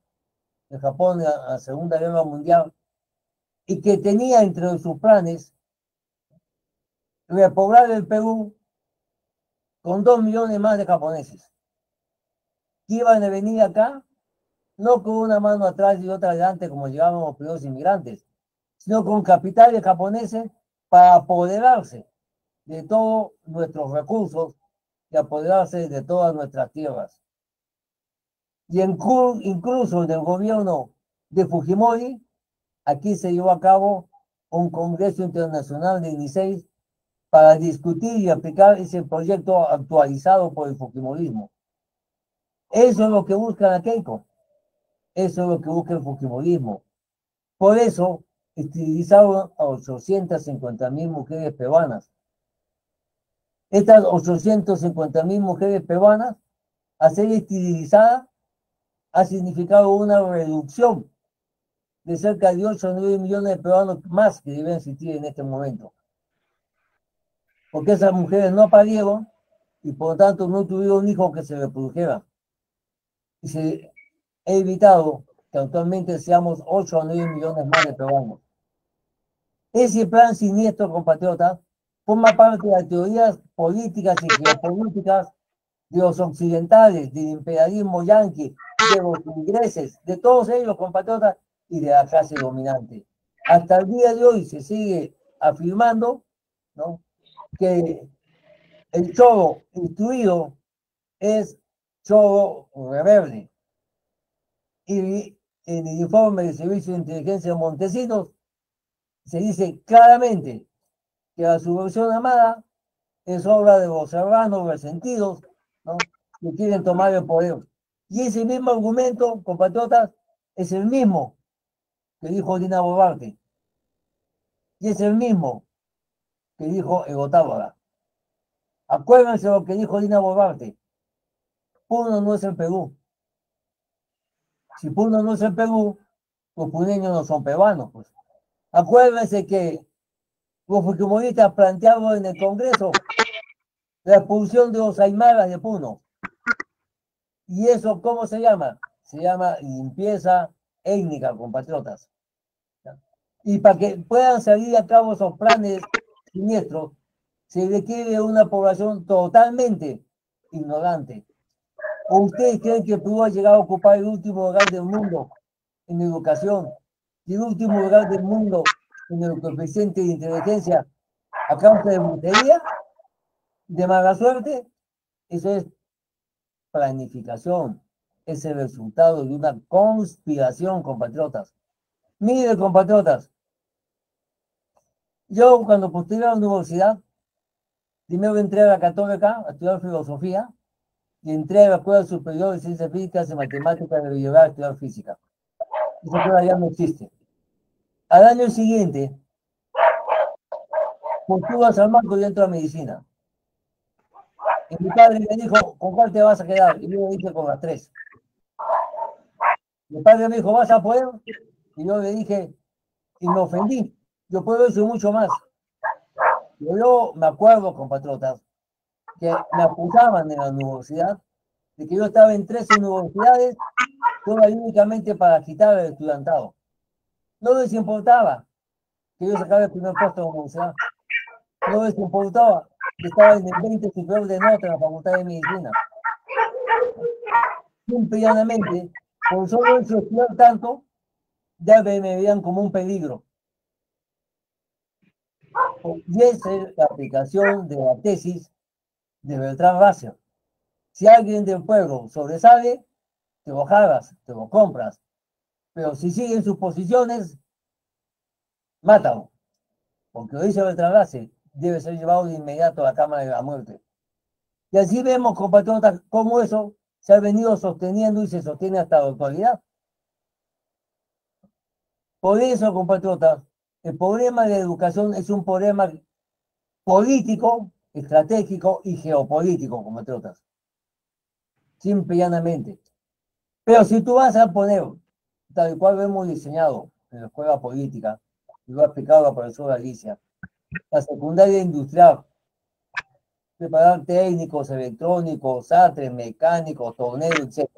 de Japón en la Segunda Guerra Mundial, y que tenía entre sus planes repoblar el Perú con 2 millones más de japoneses, que iban a venir acá, no con una mano atrás y otra adelante como llegaban los primeros inmigrantes, sino con capitales japoneses para apoderarse de todos nuestros recursos y apoderarse de todas nuestras tierras. Y incluso en el gobierno de Fujimori, aquí se llevó a cabo un Congreso Internacional de 16 para discutir y aplicar ese proyecto actualizado por el Fujimorismo. Eso es lo que busca la Keiko. Eso es lo que busca el Fujimorismo. Por eso, estilizaron a 850.000 mujeres peruanas. Estas 850.000 mujeres peruanas, a ser estilizadas, ha significado una reducción de cerca de 8 o 9 millones de peruanos más que deben existir en este momento. Porque esas mujeres no parieron y por lo tanto no tuvieron un hijo que se reprodujera. Y se ha evitado que actualmente seamos 8 o 9 millones más de peruanos. Ese plan siniestro, compatriotas, forma parte de las teorías políticas y geopolíticas de los occidentales, del imperialismo yanqui, de los ingleses, de todos ellos, compatriotas, y de la clase dominante. Hasta el día de hoy se sigue afirmando, ¿no?, que el choro instruido es choro rebelde. Y en el informe del Servicio de Inteligencia de Montesinos se dice claramente que la subversión armada es obra de los serranos resentidos, ¿no?, que quieren tomar el poder. Y ese mismo argumento, compatriotas, es el mismo que dijo Dina Boluarte. Y es el mismo que dijo Evo Tábara. Acuérdense lo que dijo Dina Boluarte. Puno no es el Perú. Si Puno no es el Perú, los puneños no son peruanos, pues. Acuérdense que los fujimoristas plantearon en el Congreso la expulsión de los aymaras de Puno. ¿Y eso cómo se llama? Se llama limpieza étnica, compatriotas. Y para que puedan salir a cabo esos planes siniestros, se requiere una población totalmente ignorante. ¿O ustedes creen que Perú ha llegado a ocupar el último lugar del mundo en educación y el último lugar del mundo en el coeficiente de inteligencia a causa de brujería? De mala suerte, eso es planificación, es el resultado de una conspiración, compatriotas. Mire, compatriotas, yo cuando postulé a la universidad, primero entré a la Católica a estudiar filosofía y entré a la Escuela Superior de Ciencias Físicas y Matemáticas de Bellogar a estudiar física. Esa escuela ya no existe. Al año siguiente, postulo a San Marcos y entro a medicina. Y mi padre me dijo, ¿con cuál te vas a quedar? Y yo le dije, con las tres. Mi padre me dijo, ¿vas a poder? Y yo le dije, y me ofendí. Yo puedo eso y mucho más. Yo me acuerdo, compatriotas, que me acusaban en la universidad de que yo estaba en 3 universidades, solo y únicamente para agitar el estudiantado. No les importaba que yo sacara el primer puesto en la universidad. No les importaba que estaba en el 20 superior de nota en la Facultad de Medicina. Simple y llanamente, por solo eso estudiar tanto, ya me veían como un peligro. Y esa es la aplicación de la tesis de Bertrand Russell. Si alguien del pueblo sobresale, te lo jalas, te lo compras. Pero si siguen sus posiciones, mátalo. Porque lo dice Bertrand Russell, debe ser llevado de inmediato a la Cámara de la Muerte. Y así vemos, compatriotas, cómo eso se ha venido sosteniendo y se sostiene hasta la actualidad. Por eso, compatriotas, el problema de la educación es un problema político, estratégico y geopolítico, compatriotas. Simple y llanamente. Pero si tú vas a poner, tal cual lo hemos diseñado en la escuela política, y lo ha explicado la profesora Alicia, la secundaria industrial, preparar técnicos, electrónicos, satres, mecánicos, torneros, etc.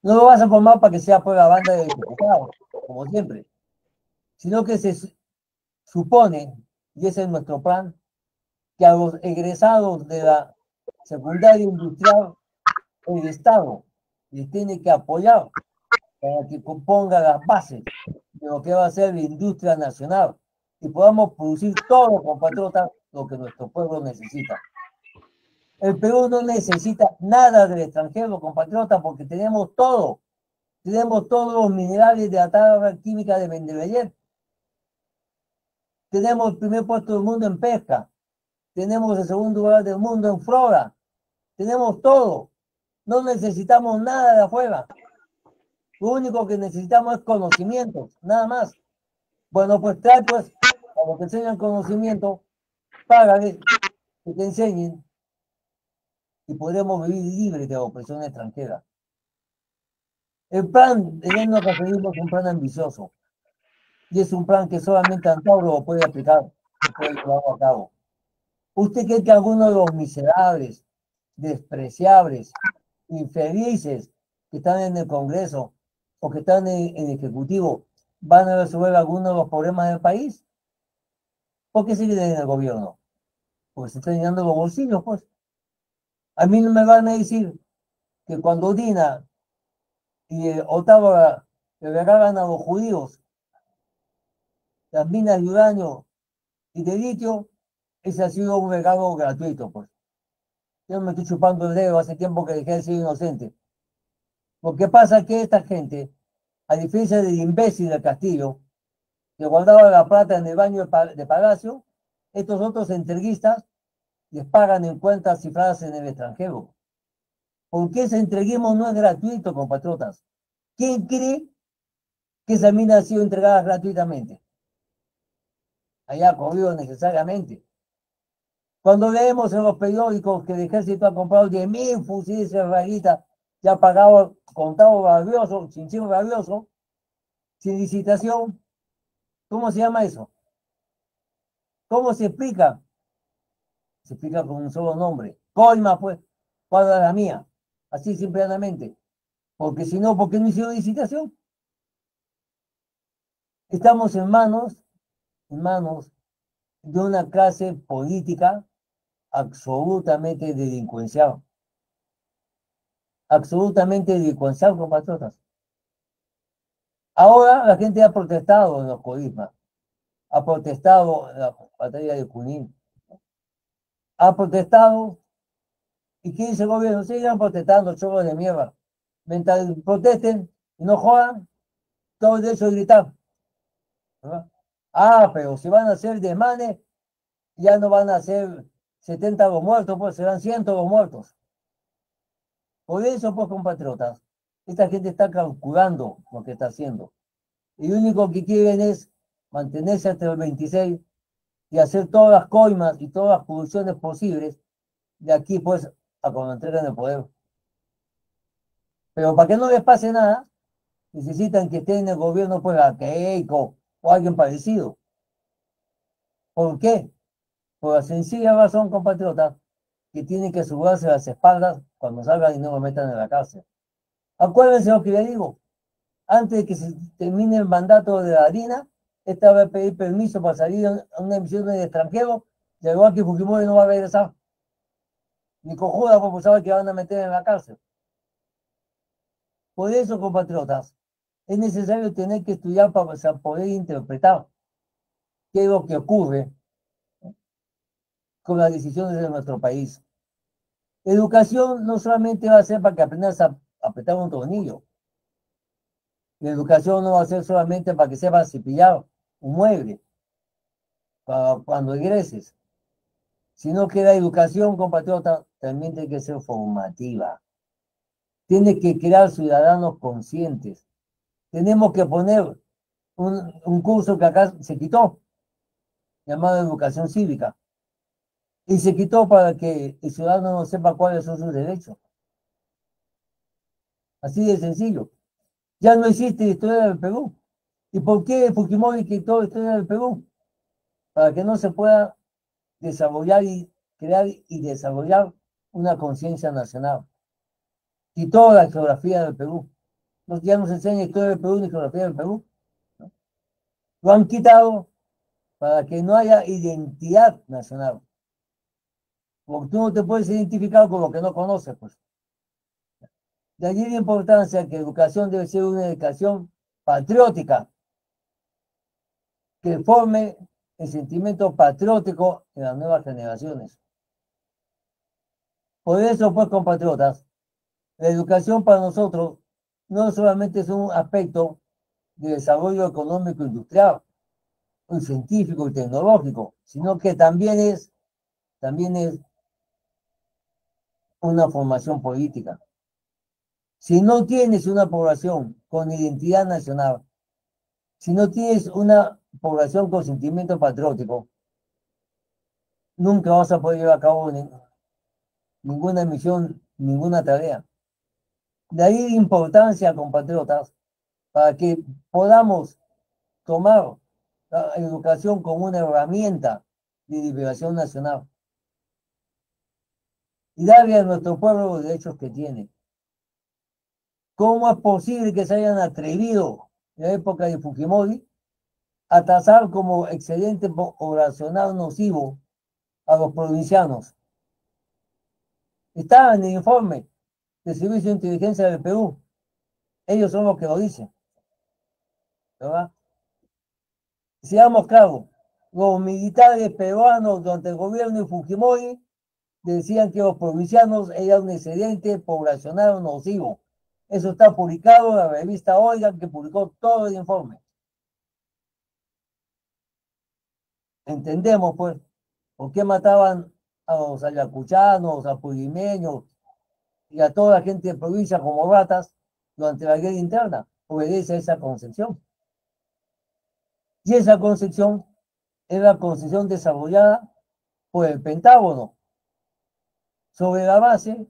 No lo vas a formar para que sea por la banda de diputados, como siempre, sino que se supone, y ese es nuestro plan, que a los egresados de la secundaria industrial, el Estado les tiene que apoyar para que componga las bases de lo que va a ser la industria nacional y podamos producir todo, compatriotas, lo que nuestro pueblo necesita. El Perú no necesita nada del extranjero, compatriotas, porque tenemos todo. Tenemos todos los minerales de la tabla química de Mendeleev. Tenemos el primer puesto del mundo en pesca. Tenemos el segundo lugar del mundo en flora. Tenemos todo. No necesitamos nada de afuera. Lo único que necesitamos es conocimiento, nada más. Bueno, pues trae, pues, a los que enseñan conocimiento, págales que te enseñen y podremos vivir libres de la opresión extranjera. El plan de lleno que pedimos es un plan ambicioso y es un plan que solamente Antauro lo puede aplicar, lo puede llevar a cabo. ¿Usted cree que algunos de los miserables, despreciables, infelices que están en el Congreso o que están en el Ejecutivo van a resolver algunos de los problemas del país? ¿Por qué siguen en el gobierno? Porque se están llenando los bolsillos, pues. A mí no me van a decir que cuando Dina y Otávola le regalan a los judíos las minas de uranio y de litio, ese ha sido un regalo gratuito, pues. Yo me estoy chupando el dedo hace tiempo que dejé de ser inocente. Lo que pasa es que esta gente, a diferencia del imbécil del Castillo, que guardaba la plata en el baño de Palacio, estos otros entreguistas les pagan en cuentas cifradas en el extranjero. ¿Por qué ese entreguismo no es gratuito, compatriotas? ¿Quién cree que esa mina ha sido entregada gratuitamente? Haya corrido necesariamente. Cuando leemos en los periódicos que el ejército ha comprado 10.000 fusiles israelitas, ya pagado, contado rabioso, chinchín rabioso, sin licitación, ¿cómo se llama eso? ¿Cómo se explica? Se explica con un solo nombre. Coima, pues, cuadra la mía. Así simplemente. Porque si no, ¿por qué no hicieron licitación? Estamos en manos de una clase política absolutamente delincuencial. Absolutamente delincuencial, compatriotas. Ahora la gente ha protestado en los corismas, ha protestado en la batalla de Junín. ha protestado. ¿Y qué dice el gobierno? Sigan protestando, chorros de mierda. Mientras protesten y no jodan, todo el derecho de gritar. ¿Verdad? Ah, pero si van a hacer desmanes, ya no van a ser 70 los muertos, pues serán 100 los muertos. Por eso, pues, compatriotas, esta gente está calculando lo que está haciendo. Y lo único que quieren es mantenerse hasta el 26 y hacer todas las coimas y todas las producciones posibles de aquí, pues, a cuando entreguen el poder. Pero para que no les pase nada, necesitan que esté en el gobierno, pues, la Keiko o alguien parecido. ¿Por qué? Por la sencilla razón, compatriotas, que tienen que asegurarse las espaldas cuando salgan y no lo metan en la cárcel. Acuérdense lo que le digo. Antes de que se termine el mandato de la harina, esta va a pedir permiso para salir a una emisión de extranjero, y al igual que Fujimori no va a regresar. Ni cojuda, porque sabe que van a meter en la cárcel. Por eso, compatriotas, es necesario tener que estudiar para poder interpretar qué es lo que ocurre con las decisiones de nuestro país. Educación no solamente va a ser para que aprendas a apretar un tornillo. La educación no va a ser solamente para que sepas cepillar un mueble para cuando egreses, sino que la educación, compatriota, también tiene que ser formativa. Tiene que crear ciudadanos conscientes. Tenemos que poner un curso que acá se quitó, llamado educación cívica. Y se quitó para que el ciudadano no sepa cuáles son sus derechos. Así de sencillo. Ya no existe historia del Perú. ¿Y por qué Fujimori quitó historia del Perú? Para que no se pueda desarrollar y crear y desarrollar una conciencia nacional. Quitó la geografía del Perú. Ya no se enseña historia del Perú ni geografía del Perú, ¿no? Lo han quitado para que no haya identidad nacional. Porque tú no te puedes identificar con lo que no conoces, pues. De allí la importancia que educación debe ser una educación patriótica, que forme el sentimiento patriótico en las nuevas generaciones. Por eso, pues, compatriotas, la educación para nosotros no solamente es un aspecto de desarrollo económico industrial, y científico y tecnológico, sino que también es una formación política. Si no tienes una población con identidad nacional, si no tienes una población con sentimiento patriótico, nunca vas a poder llevar a cabo ninguna misión, ninguna tarea. De ahí la importancia, compatriotas, para que podamos tomar la educación como una herramienta de liberación nacional y darle a nuestro pueblo los derechos que tiene. ¿Cómo es posible que se hayan atrevido en la época de Fujimori a tasar como excedente poblacional nocivo a los provincianos? Está en el informe del Servicio de Inteligencia del Perú. Ellos son los que lo dicen, ¿verdad? Seamos claros, los militares peruanos durante el gobierno de Fujimori decían que los provincianos eran un excedente poblacional nocivo. Eso está publicado en la revista Oigan, que publicó todo el informe. Entendemos, pues, por qué mataban a los ayacuchanos, a pulimeños y a toda la gente de provincia como ratas durante la guerra interna. Obedece a esa concepción. Y esa concepción es la concepción desarrollada por el Pentágono sobre la base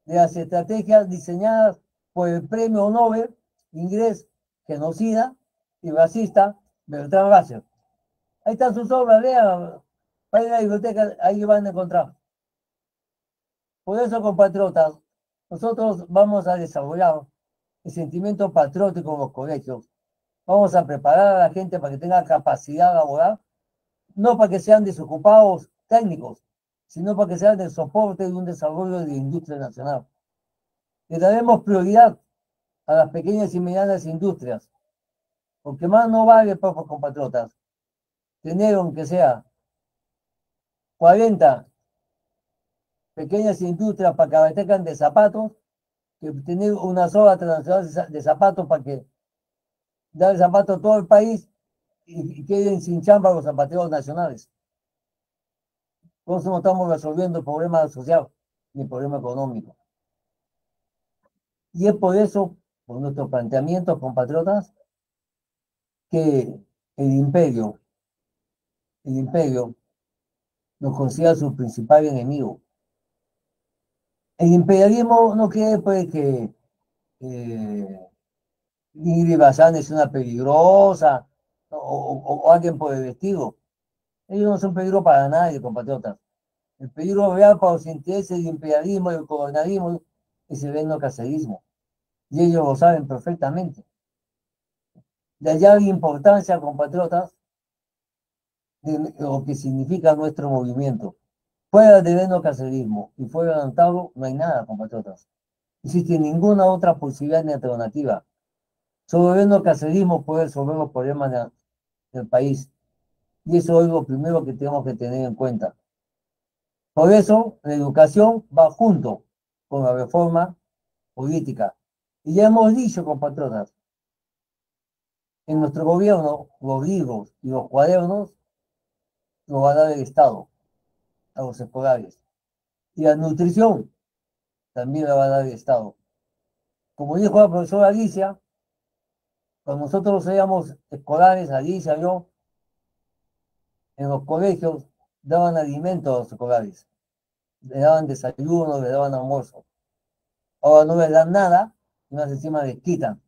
de las estrategias diseñadas por el premio Nobel inglés genocida y racista Bertrand Russell. Ahí están sus obras, lean, vayan a la biblioteca, ahí van a encontrar. Por eso, compatriotas, nosotros vamos a desarrollar el sentimiento patriótico en los colegios. Vamos a preparar a la gente para que tenga capacidad laboral, no para que sean desocupados técnicos, sino para que sean de soporte de un desarrollo de la industria nacional. Le daremos prioridad a las pequeñas y medianas industrias, porque más no vale, pues, compatriotas, tener aunque sea 40 pequeñas industrias para que abastecan de zapatos, que tener una sola transnacional de zapatos para que dar el zapato a todo el país y queden sin chamba los zapateros nacionales. Por eso no estamos resolviendo el problema social ni el problema económico. Y es por eso, por nuestro planteamiento, compatriotas, que el imperio nos considera su principal enemigo. El imperialismo no quiere pues que Ingrid Bazán es una peligrosa o alguien por el estilo. Ellos no son peligro para nadie, compatriotas. El peligro real para los intereses del imperialismo y el colonialismo es el etnocacerismo. Y ellos lo saben perfectamente. De allá la importancia, compatriotas, de lo que significa nuestro movimiento. Fuera del etnocacerismo y fuera del Antauro no hay nada, compatriotas. No existe ninguna otra posibilidad ni alternativa. Solo el etnocacerismo puede resolver los problemas del país. Y eso es lo primero que tenemos que tener en cuenta. Por eso, la educación va junto con la reforma política. Y ya hemos dicho, compatriotas, en nuestro gobierno, los libros y los cuadernos los va a dar el Estado a los escolares. Y la nutrición también la va a dar el Estado. Como dijo la profesora Alicia, cuando nosotros éramos escolares, Alicia, yo, en los colegios daban alimentos a los escolares. Le daban desayuno, le daban almuerzo. Ahora no les dan nada, y más encima les quitan.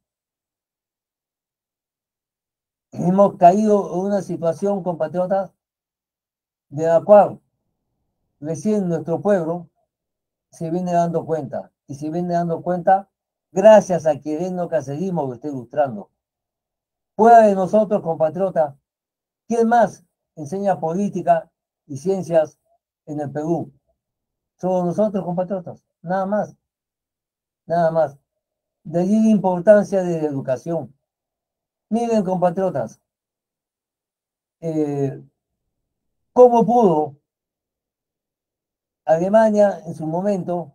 Hemos caído en una situación, compatriotas, de la cual recién nuestro pueblo se viene dando cuenta. Y se viene dando cuenta gracias a que el etnocacerismo lo está ilustrando. Fuera de nosotros, compatriotas, ¿quién más enseña política y ciencias en el Perú? Somos nosotros, compatriotas, nada más, nada más. De allí la importancia de la educación. Miren, compatriotas, ¿cómo pudo Alemania en su momento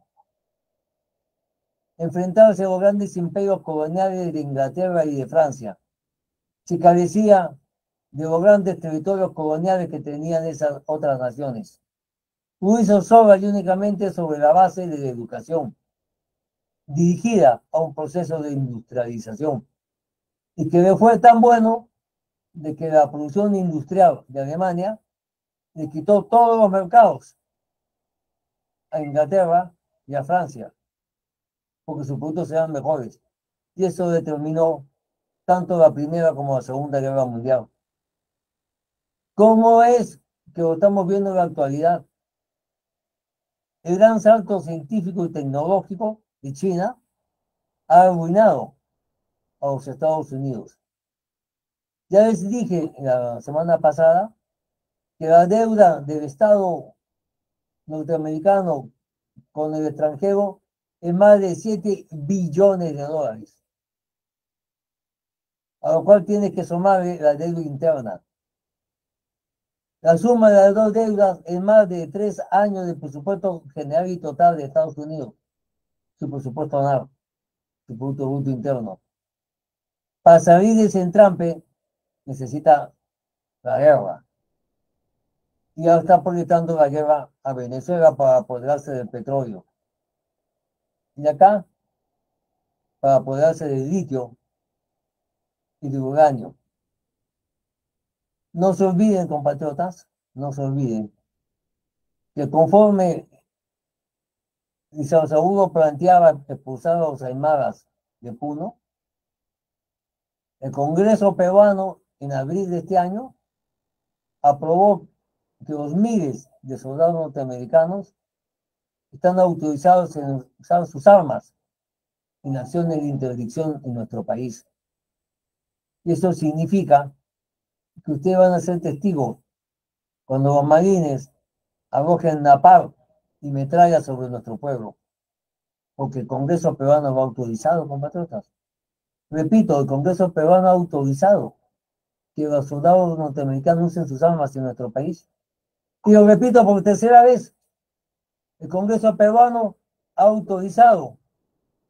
enfrentarse a los grandes imperios coloniales de Inglaterra y de Francia? Si carecía de los grandes territorios coloniales que tenían esas otras naciones. Lo hizo sola y únicamente sobre la base de la educación, dirigida a un proceso de industrialización, y que le fue tan bueno de que la producción industrial de Alemania le quitó todos los mercados a Inglaterra y a Francia, porque sus productos eran mejores. Y eso determinó tanto la Primera como la Segunda Guerra Mundial. ¿Cómo es que lo estamos viendo en la actualidad? El gran salto científico y tecnológico de China ha arruinado a los Estados Unidos. Ya les dije la semana pasada que la deuda del Estado norteamericano con el extranjero es más de 7 billones de dólares, a lo cual tiene que sumarle la deuda interna. La suma de las dos deudas es más de 3 años de presupuesto general y total de Estados Unidos, su presupuesto anual, su Producto Bruto Interno. Para salir de ese entrampe necesita la guerra. Y ahora está proyectando la guerra a Venezuela para apoderarse del petróleo. Y acá, para apoderarse del litio y del uranio. No se olviden, compatriotas, no se olviden que conforme Isaú planteaba expulsar a los aymaras de Puno, el Congreso peruano en abril de este año aprobó que los miles de soldados norteamericanos están autorizados en usar sus armas en acciones de interdicción en nuestro país. Y eso significa que ustedes van a ser testigos cuando los marines arrojen napalm y metralla sobre nuestro pueblo, porque el Congreso peruano lo ha autorizado, compatriotas. Repito, el Congreso peruano ha autorizado que los soldados norteamericanos usen sus armas en nuestro país. Y lo repito por tercera vez, El Congreso peruano ha autorizado,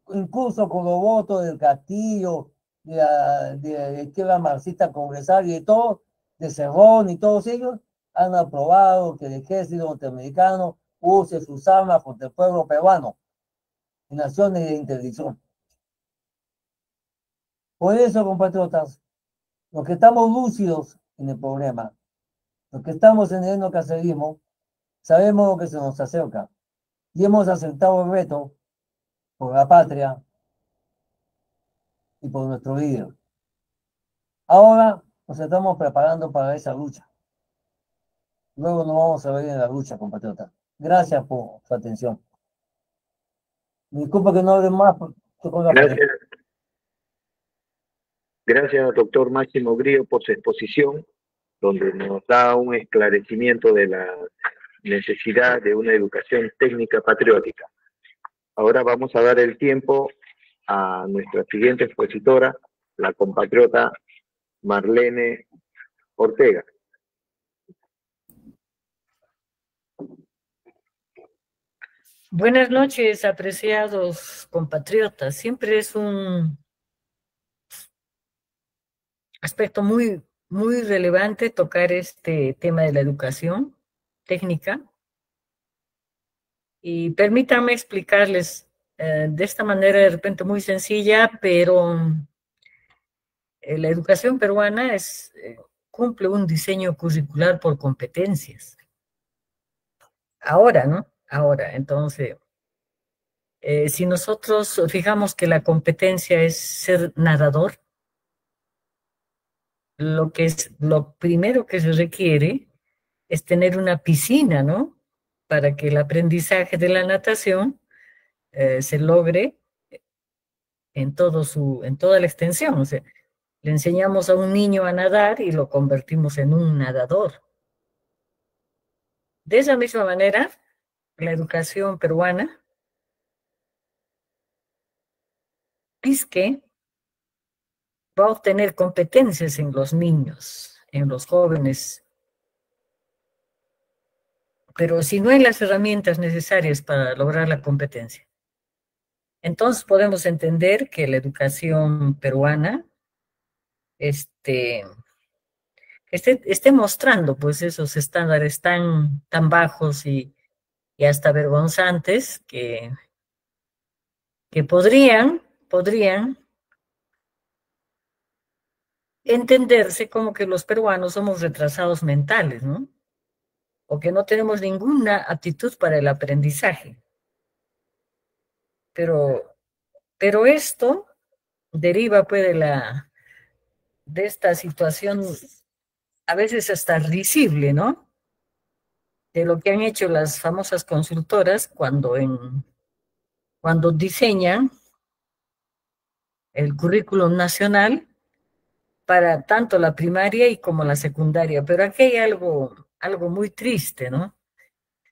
incluso con los votos del Castillo, de izquierda marxista congresal y de todo, de Cerrón y todos ellos, han aprobado que el ejército norteamericano use sus armas contra el pueblo peruano en acciones de interdicción. Por eso, compatriotas, los que estamos lúcidos en el problema, los que estamos en el etnocacerismo, sabemos lo que se nos acerca y hemos aceptado el reto por la patria y por nuestro líder. Ahora nos estamos preparando para esa lucha. Luego nos vamos a ver en la lucha, compatriotas. Gracias por su atención. Disculpa que no hable más. Gracias. Gracias, doctor Máximo Grillo, por su exposición, donde nos da un esclarecimiento de la necesidad de una educación técnica patriótica. Ahora vamos a dar el tiempo a nuestra siguiente expositora, la compatriota Marlene Ortega. Buenas noches, apreciados compatriotas. Siempre es un aspecto muy relevante tocar este tema de la educación técnica. Y permítanme explicarles de esta manera de repente muy sencilla, pero la educación peruana cumple un diseño curricular por competencias. Ahora, ¿no? Ahora, entonces, si nosotros fijamos que la competencia es ser nadador, lo primero que se requiere es tener una piscina, ¿no? Para que el aprendizaje de la natación se logre en toda la extensión. O sea, le enseñamos a un niño a nadar y lo convertimos en un nadador. De esa misma manera, la educación peruana es que va a obtener competencias en los niños, en los jóvenes. Pero si no hay las herramientas necesarias para lograr la competencia, entonces podemos entender que la educación peruana esté mostrando pues esos estándares tan bajos y hasta vergonzantes que podrían entenderse como que los peruanos somos retrasados mentales, ¿no? O que no tenemos ninguna aptitud para el aprendizaje. Pero esto deriva pues de esta situación a veces hasta risible, ¿no? De lo que han hecho las famosas consultoras cuando diseñan el currículum nacional para tanto la primaria y como la secundaria. Pero aquí hay algo muy triste, ¿no?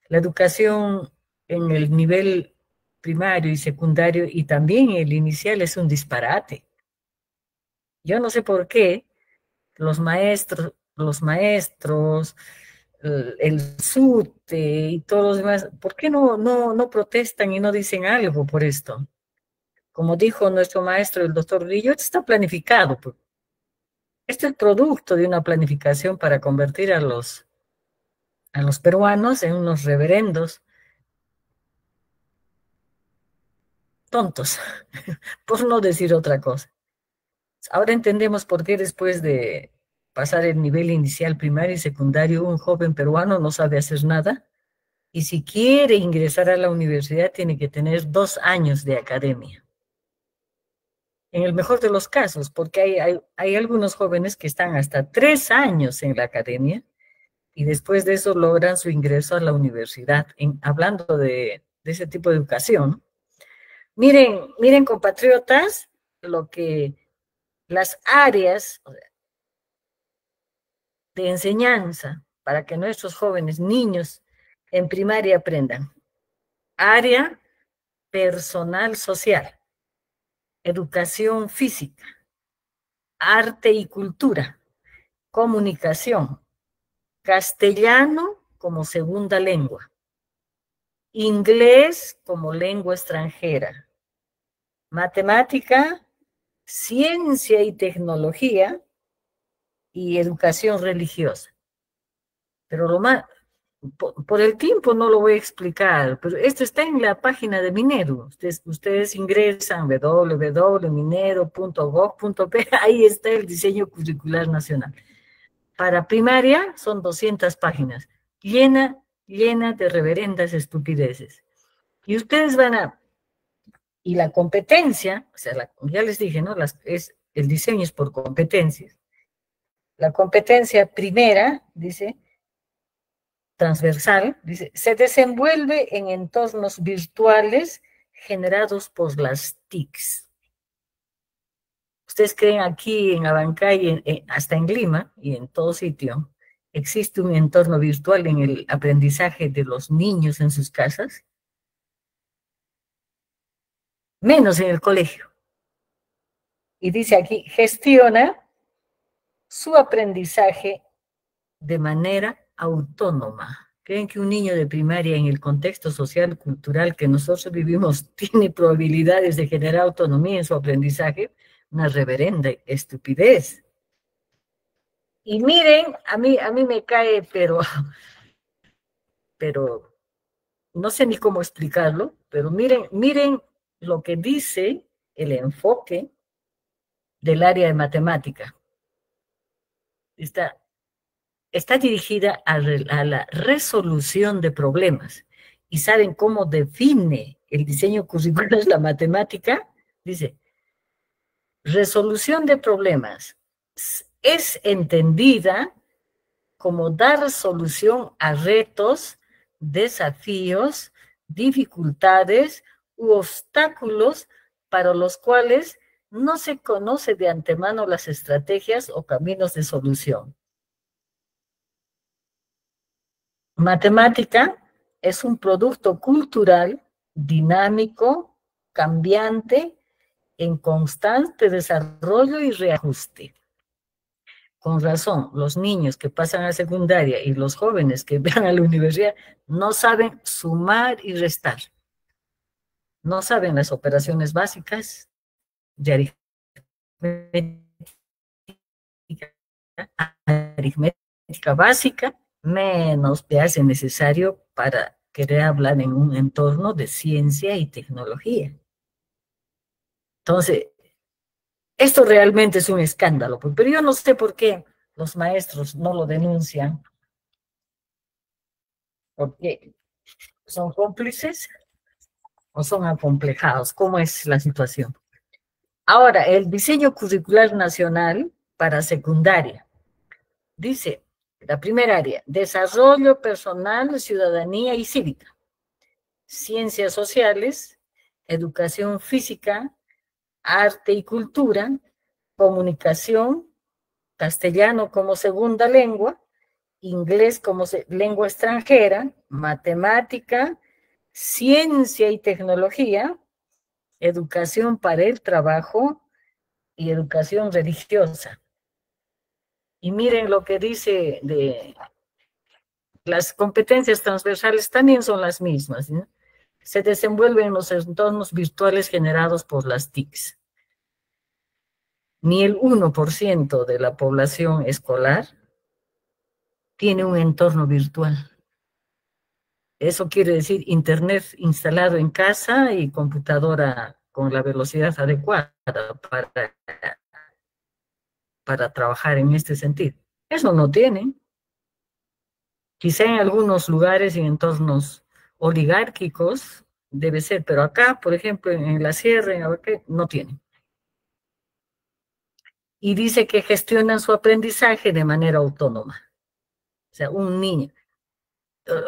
La educación en el nivel primario y secundario y también el inicial es un disparate. Yo no sé por qué los maestros, el SUTE y todos los demás, ¿por qué no protestan y no dicen algo por esto? Como dijo nuestro maestro, el doctor Grillo, esto está planificado. Esto es producto de una planificación para convertir a los peruanos en unos reverendos tontos, por no decir otra cosa. Ahora entendemos por qué después de pasar el nivel inicial, primario y secundario, un joven peruano no sabe hacer nada. Y si quiere ingresar a la universidad, tiene que tener 2 años de academia. En el mejor de los casos, porque hay algunos jóvenes que están hasta 3 años en la academia y después de eso logran su ingreso a la universidad, hablando de ese tipo de educación. Miren, compatriotas, las áreas de enseñanza para que nuestros jóvenes, niños en primaria aprendan. Área personal social, educación física, arte y cultura, comunicación, castellano como segunda lengua, inglés como lengua extranjera, matemática, ciencia y tecnología y educación religiosa. Pero lo más, por el tiempo no lo voy a explicar, pero esto está en la página de Minedu. Ustedes ingresan www.minero.gov.p, ahí está el diseño curricular nacional. Para primaria son 200 páginas, llena de reverendas estupideces. Y ustedes van a, y la competencia, o sea, ya les dije, ¿no? El diseño es por competencias. La competencia primera, dice, transversal, dice, se desenvuelve en entornos virtuales generados por las TICs. Ustedes creen aquí en Abancay, hasta en Lima y en todo sitio, existe un entorno virtual en el aprendizaje de los niños en sus casas, menos en el colegio. Y dice aquí, gestiona su aprendizaje de manera autónoma. ¿Creen que un niño de primaria en el contexto social, cultural que nosotros vivimos tiene probabilidades de generar autonomía en su aprendizaje? Una reverenda estupidez. Y miren, a mí me cae, pero no sé ni cómo explicarlo, pero miren lo que dice el enfoque del área de matemática. Está dirigida a la resolución de problemas. ¿Y saben cómo define el diseño curricular la matemática? Dice, resolución de problemas es entendida como dar solución a retos, desafíos, dificultades u obstáculos para los cuales no se conoce de antemano las estrategias o caminos de solución. Matemática es un producto cultural, dinámico, cambiante, en constante desarrollo y reajuste. Con razón, los niños que pasan a secundaria y los jóvenes que van a la universidad no saben sumar y restar. No saben las operaciones básicas de aritmética básica, menos te hace necesario para querer hablar en un entorno de ciencia y tecnología. Entonces, esto realmente es un escándalo, pero yo no sé por qué los maestros no lo denuncian, porque son cómplices o son acomplejados. ¿Cómo es la situación? Ahora, el diseño curricular nacional para secundaria. Dice, la primera área, desarrollo personal, ciudadanía y cívica. Ciencias sociales, educación física, arte y cultura, comunicación, castellano como segunda lengua, inglés como lengua extranjera, matemática, ciencia y tecnología, educación para el trabajo y educación religiosa. Y miren lo que dice de las competencias transversales también son las mismas, ¿no? Se desenvuelven en los entornos virtuales generados por las TICs. Ni el 1% de la población escolar tiene un entorno virtual. Eso quiere decir internet instalado en casa y computadora con la velocidad adecuada para trabajar en este sentido. Eso no tienen. Quizá en algunos lugares y entornos oligárquicos debe ser, pero acá, por ejemplo, en la sierra, en Abaque, no tienen. Y dice que gestionan su aprendizaje de manera autónoma. O sea, un niño.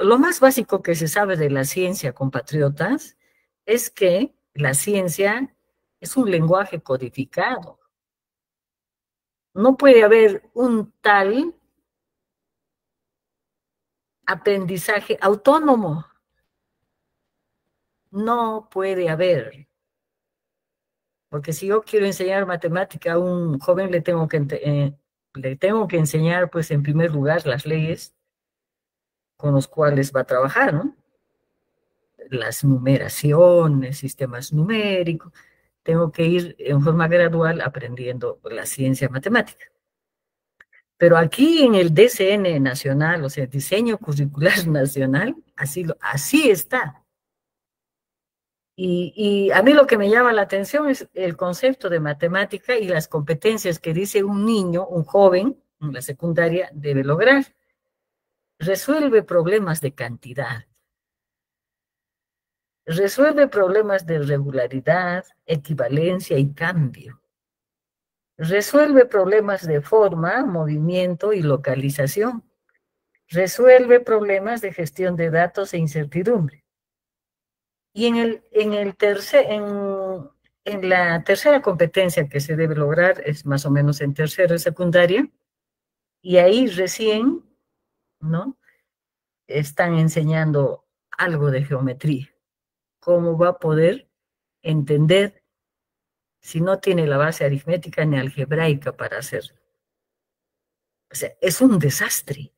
Lo más básico que se sabe de la ciencia, compatriotas, es que la ciencia es un lenguaje codificado. No puede haber un tal aprendizaje autónomo. No puede haber. Porque si yo quiero enseñar matemática a un joven, le tengo que enseñar, pues, en primer lugar, las leyes con las cuales va a trabajar, ¿no? las numeraciones, sistemas numéricos, tengo que ir en forma gradual aprendiendo la ciencia matemática. Pero aquí en el DCN nacional, o sea, Diseño Curricular Nacional, así está. Y a mí lo que me llama la atención es el concepto de matemática y las competencias que dice un niño, un joven, en la secundaria, debe lograr. Resuelve problemas de cantidad. Resuelve problemas de regularidad, equivalencia y cambio. Resuelve problemas de forma, movimiento y localización. Resuelve problemas de gestión de datos e incertidumbre. Y en la tercera competencia que se debe lograr es más o menos en tercero y secundaria, y ahí recién, ¿no?, están enseñando algo de geometría. ¿Cómo va a poder entender si no tiene la base aritmética ni algebraica para hacerlo? O sea, es un desastre.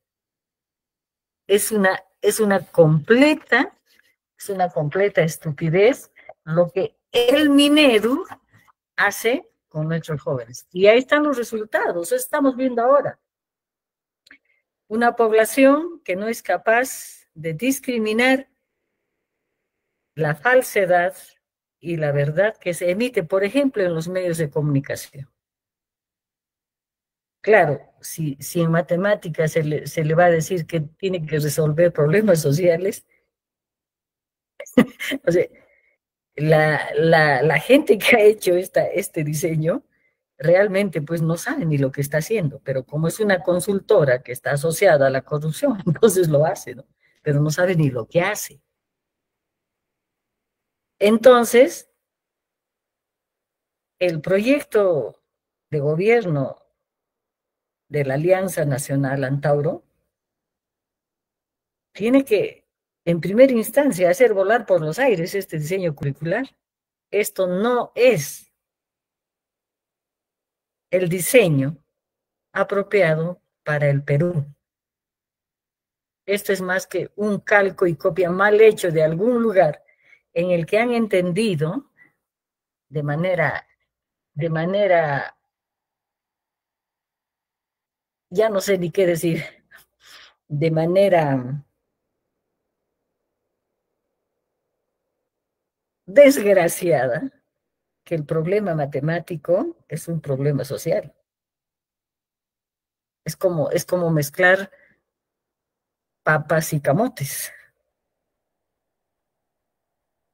Es una completa estupidez lo que el Minedu hace con nuestros jóvenes. Y ahí están los resultados, eso estamos viendo ahora. Una población que no es capaz de discriminar la falsedad y la verdad que se emite, por ejemplo, en los medios de comunicación. Claro, si en matemáticas se le va a decir que tiene que resolver problemas sociales, o sea, la gente que ha hecho este diseño realmente pues no sabe ni lo que está haciendo, pero como es una consultora que está asociada a la corrupción, entonces lo hace, ¿no? Pero no sabe ni lo que hace. Entonces, el proyecto de gobierno de la Alianza Nacional Antauro tiene que, en primera instancia, hacer volar por los aires este diseño curricular. Esto no es el diseño apropiado para el Perú. Esto es más que un calco y copia mal hecho de algún lugar en el que han entendido de manera, ya no sé ni qué decir, de manera desgraciada, que el problema matemático es un problema social. Es como mezclar papas y camotes.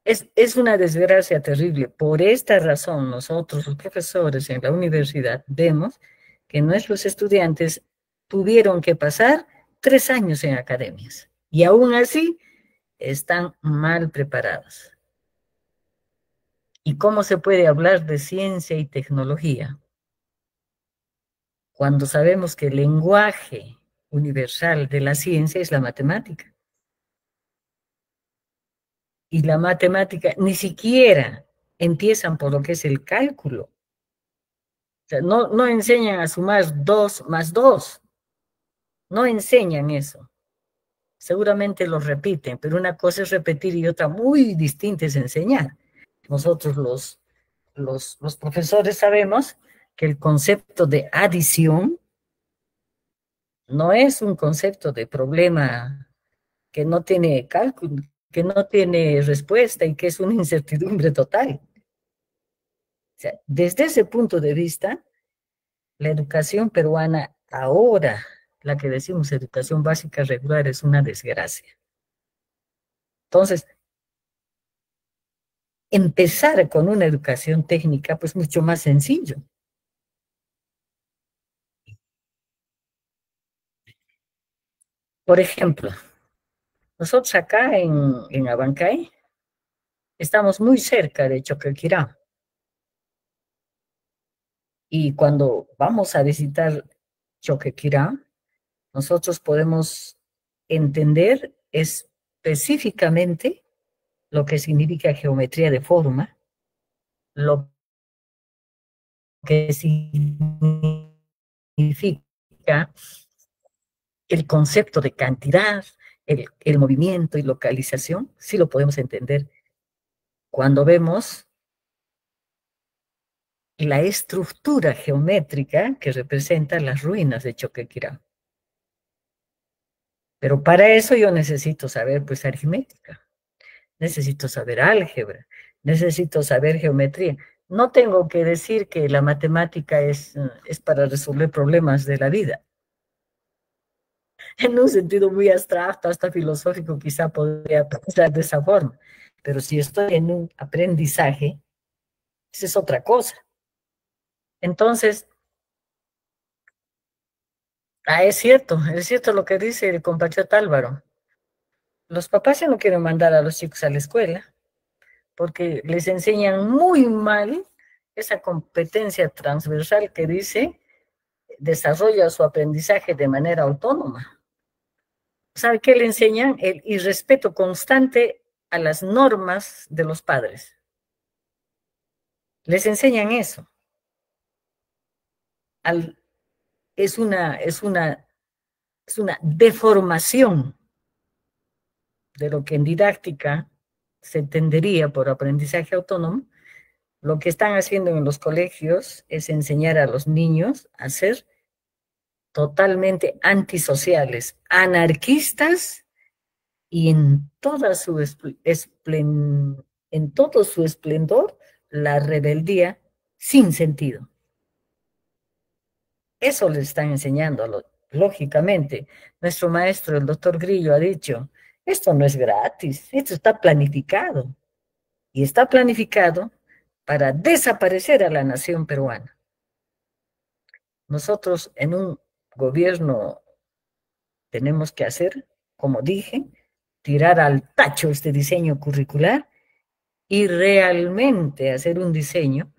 Es una desgracia terrible. Por esta razón, nosotros, los profesores en la universidad, vemos que nuestros estudiantes tuvieron que pasar 3 años en academias y aún así están mal preparados. ¿Y cómo se puede hablar de ciencia y tecnología cuando sabemos que el lenguaje universal de la ciencia es la matemática? Y la matemática ni siquiera empiezan por lo que es el cálculo. O sea, no enseñan a sumar 2 más 2. No enseñan eso. Seguramente lo repiten, pero una cosa es repetir y otra muy distinta es enseñar. Nosotros los profesores sabemos que el concepto de adición no es un concepto de problema que no tiene cálculo, que no tiene respuesta y que es una incertidumbre total. O sea, desde ese punto de vista, la educación peruana ahora, la que decimos educación básica regular, es una desgracia. Entonces, empezar con una educación técnica, pues mucho más sencillo. Por ejemplo, nosotros acá en Abancay estamos muy cerca de Choquequirá. Y cuando vamos a visitar Choquequirá, nosotros podemos entender específicamente lo que significa geometría de forma, lo que significa el concepto de cantidad, el movimiento y localización, sí lo podemos entender cuando vemos la estructura geométrica que representa las ruinas de Choquequirá. Pero para eso yo necesito saber, pues, aritmética, necesito saber álgebra, necesito saber geometría. No tengo que decir que la matemática es para resolver problemas de la vida. En un sentido muy abstracto, hasta filosófico, quizá podría pensar de esa forma. Pero si estoy en un aprendizaje, esa es otra cosa. Entonces, es cierto lo que dice el compatriota Álvaro. Los papás ya no quieren mandar a los chicos a la escuela porque les enseñan muy mal esa competencia transversal que dice desarrolla su aprendizaje de manera autónoma. ¿Sabe qué le enseñan? El irrespeto constante a las normas de los padres. Les enseñan eso. Es una deformación de lo que en didáctica se entendería por aprendizaje autónomo. Lo que están haciendo en los colegios es enseñar a los niños a ser totalmente antisociales, anarquistas y en todo su esplendor, la rebeldía sin sentido. Eso les están enseñando. Lógicamente, nuestro maestro, el doctor Grillo, ha dicho, esto no es gratis, esto está planificado. Y está planificado para desaparecer a la nación peruana. Nosotros en un gobierno tenemos que hacer, como dije, tirar al tacho este diseño curricular y realmente hacer un diseño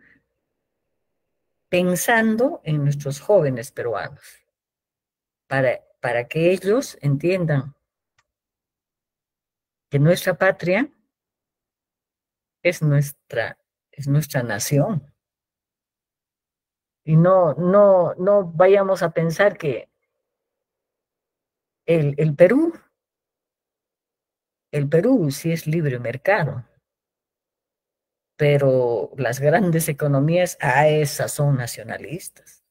pensando en nuestros jóvenes peruanos, para que ellos entiendan que nuestra patria es nuestra nación. Y no vayamos a pensar que el Perú sí es libre mercado, pero las grandes economías, esas son nacionalistas.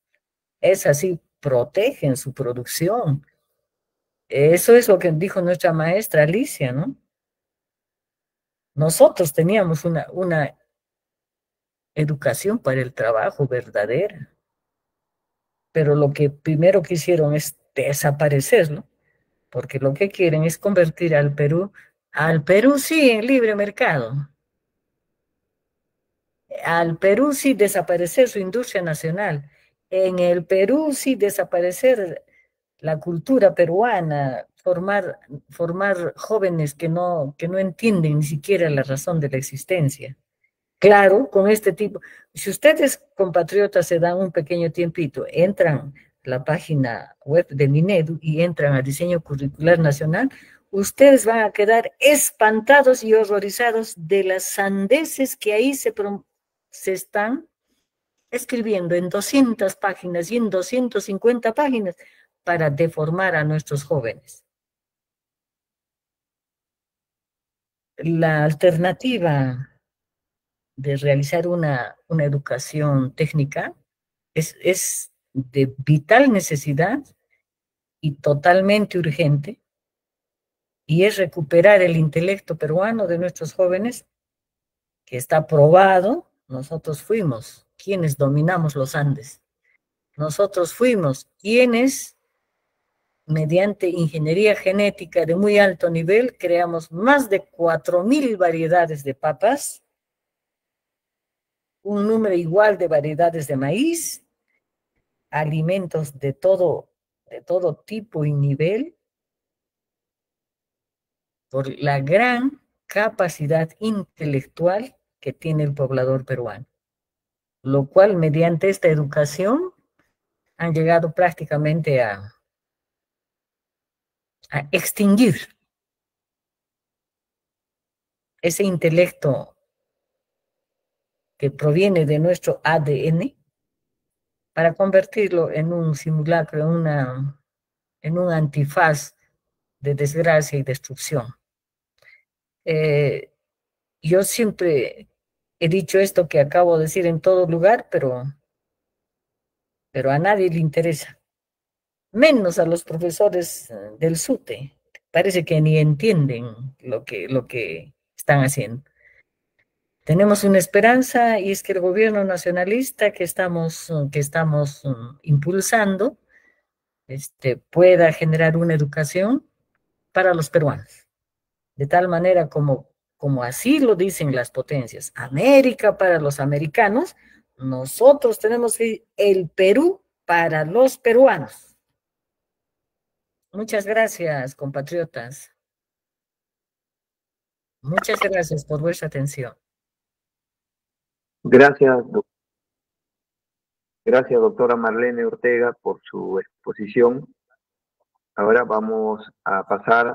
Esas sí protegen su producción. Eso es lo que dijo nuestra maestra Alicia, ¿no? Nosotros teníamos una educación para el trabajo verdadera, pero lo que primero quisieron es desaparecerlo, porque lo que quieren es convertir al Perú sí en libre mercado, al Perú sí desaparecer su industria nacional, en el Perú sí desaparecer la cultura peruana, formar jóvenes que no entienden ni siquiera la razón de la existencia. Claro, con este tipo, si ustedes compatriotas se dan un pequeño tiempito, entran a la página web de Minedu y entran a Diseño Curricular Nacional, ustedes van a quedar espantados y horrorizados de las sandeces que ahí se están escribiendo en 200 páginas y en 250 páginas para deformar a nuestros jóvenes. La alternativa de realizar una educación técnica es de vital necesidad y totalmente urgente, y es recuperar el intelecto peruano de nuestros jóvenes, que está probado. Nosotros fuimos quienes dominamos los Andes. Nosotros fuimos quienes, mediante ingeniería genética de muy alto nivel, creamos más de 4.000 variedades de papas, un número igual de variedades de maíz, alimentos de todo tipo y nivel, por la gran capacidad intelectual que tiene el poblador peruano, lo cual mediante esta educación han llegado prácticamente a extinguir ese intelecto que proviene de nuestro ADN para convertirlo en un simulacro, en un antifaz de desgracia y destrucción. Yo siempre he dicho esto que acabo de decir en todo lugar, pero a nadie le interesa, menos a los profesores del SUTE. Parece que ni entienden lo que están haciendo. Tenemos una esperanza y es que el gobierno nacionalista que estamos impulsando pueda generar una educación para los peruanos, de tal manera como así lo dicen las potencias, América para los americanos, nosotros tenemos que el Perú para los peruanos. Muchas gracias, compatriotas. Muchas gracias por vuestra atención. Gracias, doctora Marlene Ortega, por su exposición. Ahora vamos a pasar